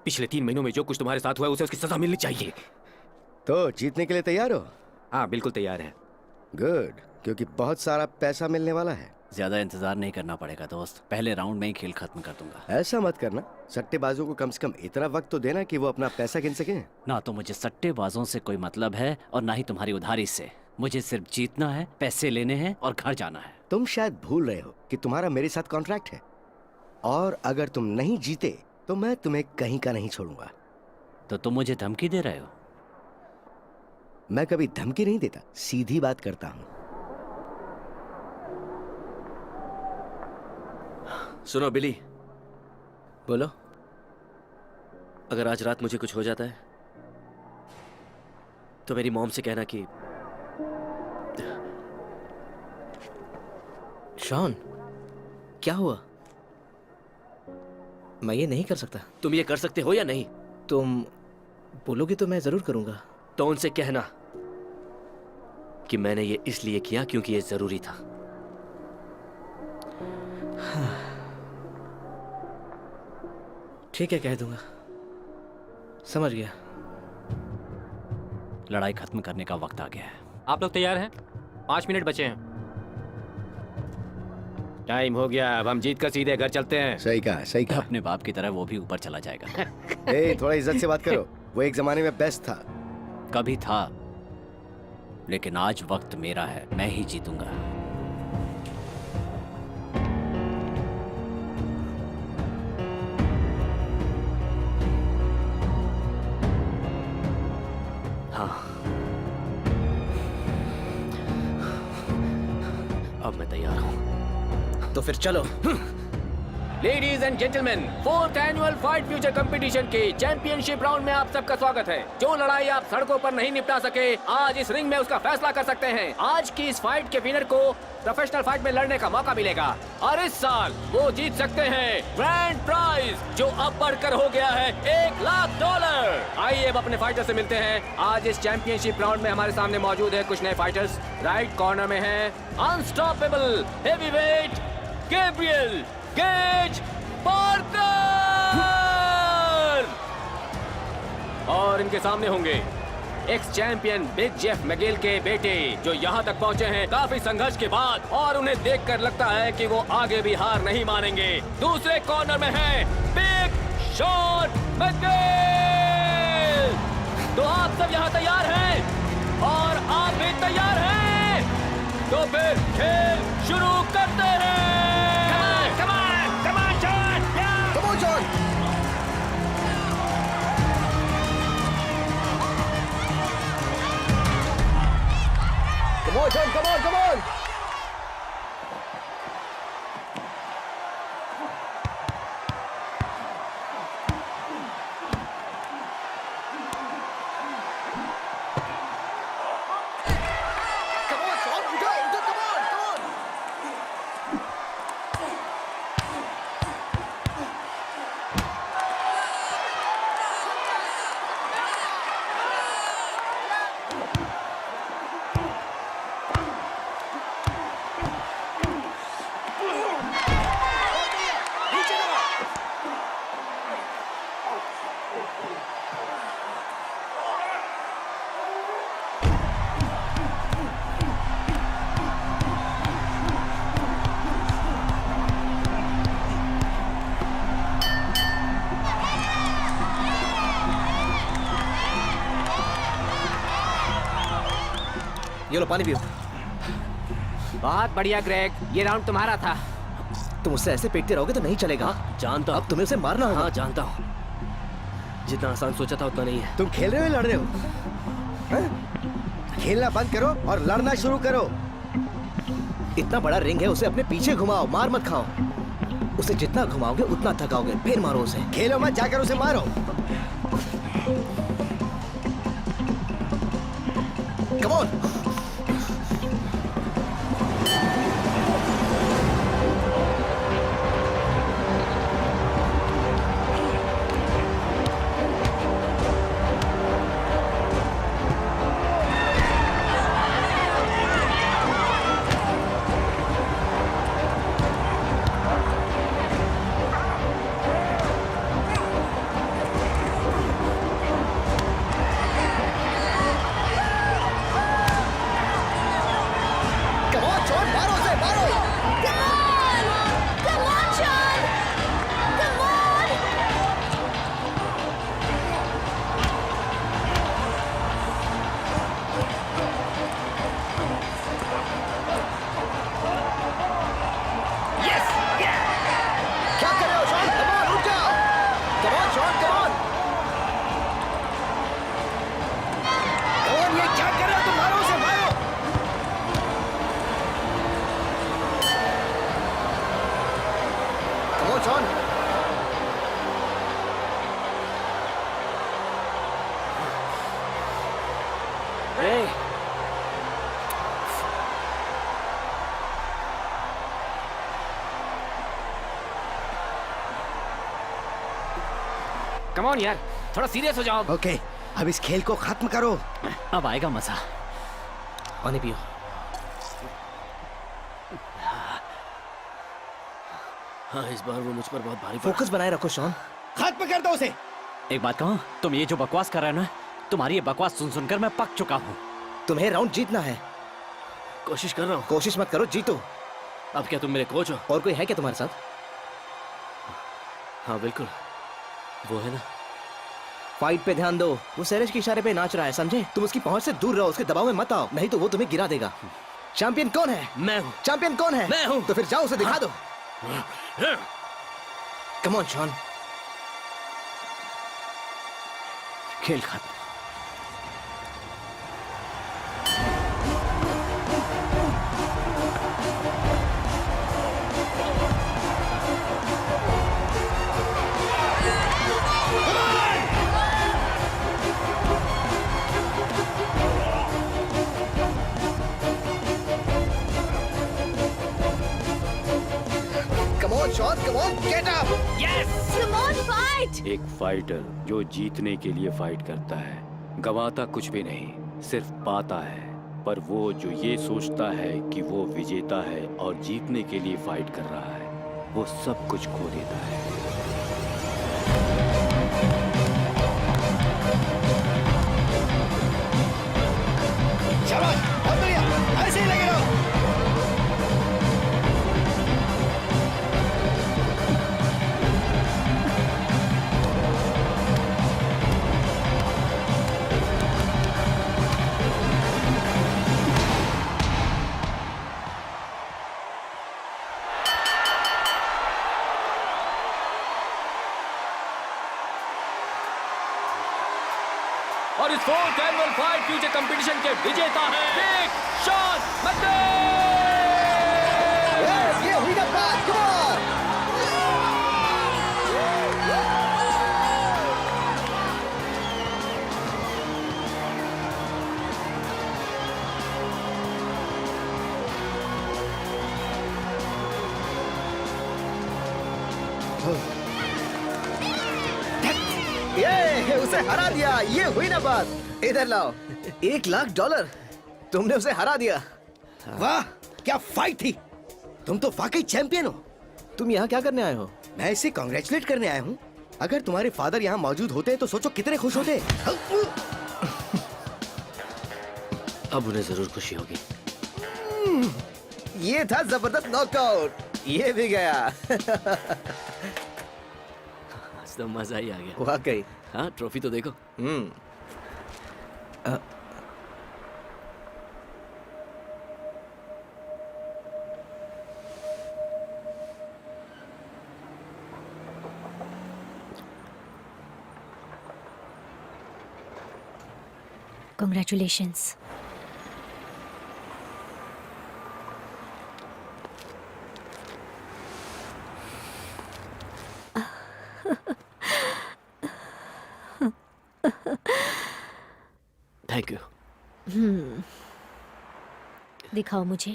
पिछले 3 महीनों में जो कुछ तुम्हारे साथ हुआ है उसे उसकी सजा मिलनी चाहिए। तो जीतने के लिए तैयार हो? हाँ बिल्कुल तैयार है। गुड, क्योंकि बहुत सारा पैसा मिलने वाला है। ज्यादा इंतजार नहीं करना पड़ेगा दोस्त, पहले राउंड में ही खेल खत्म कर दूंगा। ऐसा मत करना, सट्टेबाजों को कम से कम इतना वक्त तो देना कि वो अपना पैसा गिन सके। ना तो मुझे सट्टेबाजों से कोई मतलब है और ना ही तुम्हारी उधारी से। मुझे सिर्फ जीतना है, पैसे लेने हैं और घर जाना है। तुम शायद भूल रहे हो कि तुम्हारा मेरे साथ कॉन्ट्रैक्ट है, और अगर तुम नहीं जीते तो मैं तुम्हें कहीं का नहीं छोड़ूंगा। तो तुम मुझे धमकी दे रहे हो? मैं कभी धमकी नहीं देता, सीधी बात करता हूं। सुनो बिली, बोलो। अगर आज रात मुझे कुछ हो जाता है तो मेरी मॉम से कहना कि... शॉन, क्या हुआ? मैं ये नहीं कर सकता। तुम ये कर सकते हो या नहीं? तुम बोलोगे तो मैं जरूर करूंगा। तो उनसे कहना कि मैंने ये इसलिए किया क्योंकि ये जरूरी था। ठीक है, कह दूंगा। समझ गया। लड़ाई खत्म करने का वक्त आ गया है। आप लोग तैयार हैं? 5 मिनट बचे हैं। टाइम हो गया, अब हम जीत कर सीधे घर चलते हैं। सही कहा, सही कहा। अपने बाप की तरह वो भी ऊपर चला जाएगा। ए, थोड़ा इज्जत से बात करो। वो एक जमाने में बेस्ट था। कभी था, लेकिन आज वक्त मेरा है, मैं ही जीतूंगा। हाँ, अब मैं तैयार हूं। तो फिर चलो। Ladies and gentleman, 4th annual fight future competition के चैंपियनशिप राउंड में आप सबका स्वागत है। जो लड़ाई आप सड़कों पर नहीं निपटा सके, आज इस रिंग में उसका फैसला कर सकते हैं। आज की इस फाइट के विनर को प्रोफेशनल फाइट में लड़ने का मौका मिलेगा और इस साल वो जीत सकते हैं ग्रैंड प्राइज, जो अब बढ़कर हो गया है $1,00,000। आइए अब अपने फाइटर से मिलते हैं। आज इस चैंपियनशिप राउंड में हमारे सामने मौजूद है कुछ नए फाइटर्स। राइट कॉर्नर में है unstoppable heavyweight Gabriel gauge Parker और इनके सामने होंगे x champion big Jeff McGill के बेटे, जो यहाँ तक पहुँचे हैं काफी संघर्ष के बाद और उन्हें देखकर लगता है कि वो आगे भी हार नहीं मानेंगे। दूसरे कॉर्नर में है बिग शॉन मैगिल। तो आप सब यहाँ तैयार हैं और आप भी तैयार हैं, तो फिर खेल शुरू करते हैं। Come on, John, come on, come on! ये लो पानी पियो। बहुत बढ़िया ग्रेग, ये राउंड तुम्हारा था। तुम उससे ऐसे पेटते रहोगे तो नहीं चलेगा। जानता अब तुम्हें उसे मारना होगा। हाँ जानता हूँ, जितना आसान सोचा था उतना नहीं है। तुम खेल रहे हो या लड़ रहे हो? खेलना बंद करो और लड़ना शुरू करो। इतना बड़ा रिंग है, उसे अपने पीछे घुमाओ, मार मत खाओ। उसे जितना घुमाओगे उतना थकाओगे, फिर मारो उसे। खेलो मत, जाकर उसे मारो। Come on. कम ऑन यार, थोड़ा सीरियस हो जाओ। ओके, अब इस खेल को खत्म करो। अब आएगा मजा। पानी पियो। हाँ, इस बार वो मुझ पर बहुत भारी पड़ा। फोकस बनाए रखो शॉन। खत्म कर दो उसे। एक बात कहूँ, तुम ये जो बकवास कर रहे हो ना, तुम्हारी ये बकवास सुन सुनकर मैं पक चुका हूँ। तुम्हें राउंड जीतना है। कोशिश कर रहा हूँ। कोशिश मत करो, जीतो। अब क्या तुम मेरे कोच हो? और कोई है क्या तुम्हारे साथ? हाँ बिल्कुल, वो है ना। फाइट पे ध्यान दो। वो सैलेश के इशारे पे नाच रहा है, समझे? तुम उसकी पहुंच से दूर रहो, उसके दबाव में मत आओ, नहीं तो वो तुम्हें गिरा देगा। चैंपियन कौन है? मैं हूँ। चैंपियन कौन है? मैं हूँ। तो फिर जाओ उसे दिखा दो। Come on Shawn. खेल खत्म। on, Sean. Come on, get up. Come on, fight! एक फाइटर जो जीतने के लिए फाइट करता है, गंवाता कुछ भी नहीं, सिर्फ पाता है। पर वो जो ये सोचता है कि वो विजेता है और जीतने के लिए फाइट कर रहा है, वो सब कुछ खो देता है। शाबाश, बहुत बढ़िया, ऐसे ही लगे रहो। और इस fourth annual fight future competition के विजेता है बिग शॉन मैकगिल। ये हुई ना बात, come on. ये उसे हरा दिया, ये हुई ना बात। इधर लाओ, $1,00,000। तुमने उसे हरा दिया। वाह, क्या फाइट थी। तुम तो वाकई चैंपियन हो। तुम यहाँ क्या करने आए हो? मैं इसे कांग्रेचुलेट करने आया हूँ। अगर तुम्हारे फादर यहाँ मौजूद होते तो सोचो कितने खुश होते। अब उन्हें जरूर खुशी होगी। ये था जबरदस्त नॉकआउट। ये भी गया। आज तो मजा ही आ गया। वाकई। हाँ, ट्रॉफी तो देखो। Congratulations. Thank you. दिखाओ मुझे,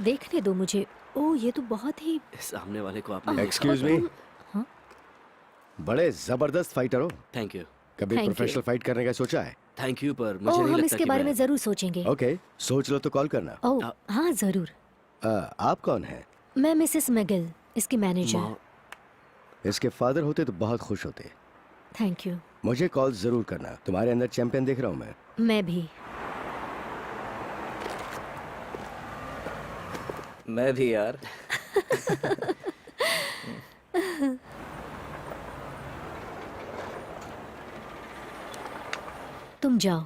देखने दो मुझे। ओ, ये तो बहुत ही सामने वाले को आपने एक्सक्यूज मी, हाँ? बड़े जबरदस्त फाइटर हो। Thank you. कभी Thank you. प्रोफेशनल फाइट करने का सोचा है? थैंक यू, पर ओ, मुझे नहीं हम लगता इसके कि बारे में मैं जरूर सोचेंगे। ओके, सोच लो तो कॉल करना। ओ, हाँ जरूर। आप कौन है? मैं मिसेस मैगिल, इसकी मैनेजर। माँ, इसके फादर होते तो बहुत खुश होते। Thank you. मुझे कॉल जरूर करना। तुम्हारे अंदर चैंपियन देख रहा हूँ मैं। मैं भी। मैं भी यार। तुम जाओ।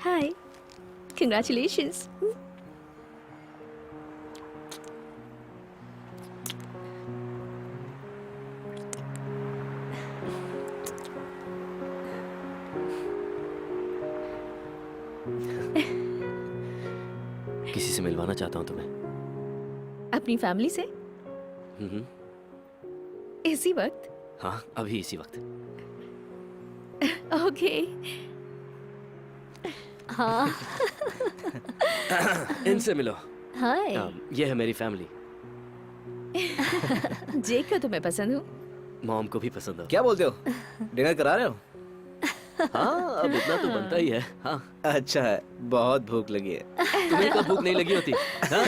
हाय, कंग्रेचुलेशंस। किसी से मिलवाना चाहता हूँ तुम्हें। अपनी फैमिली से हम्म, इसी वक्त? हाँ, अभी इसी वक्त। ओके। हाँ। इनसे मिलो। हाय। ये है मेरी फैमिली। जेक को तो मैं पसंद हूँ। मॉम को भी पसंद हो। क्या बोलते हो? डिनर करा रहे हो? हाँ, अब इतना तो बनता ही है। हाँ। अच्छा है, बहुत भूख लगी है। तुम्हें कब भूख नहीं लगी होती? हाँ?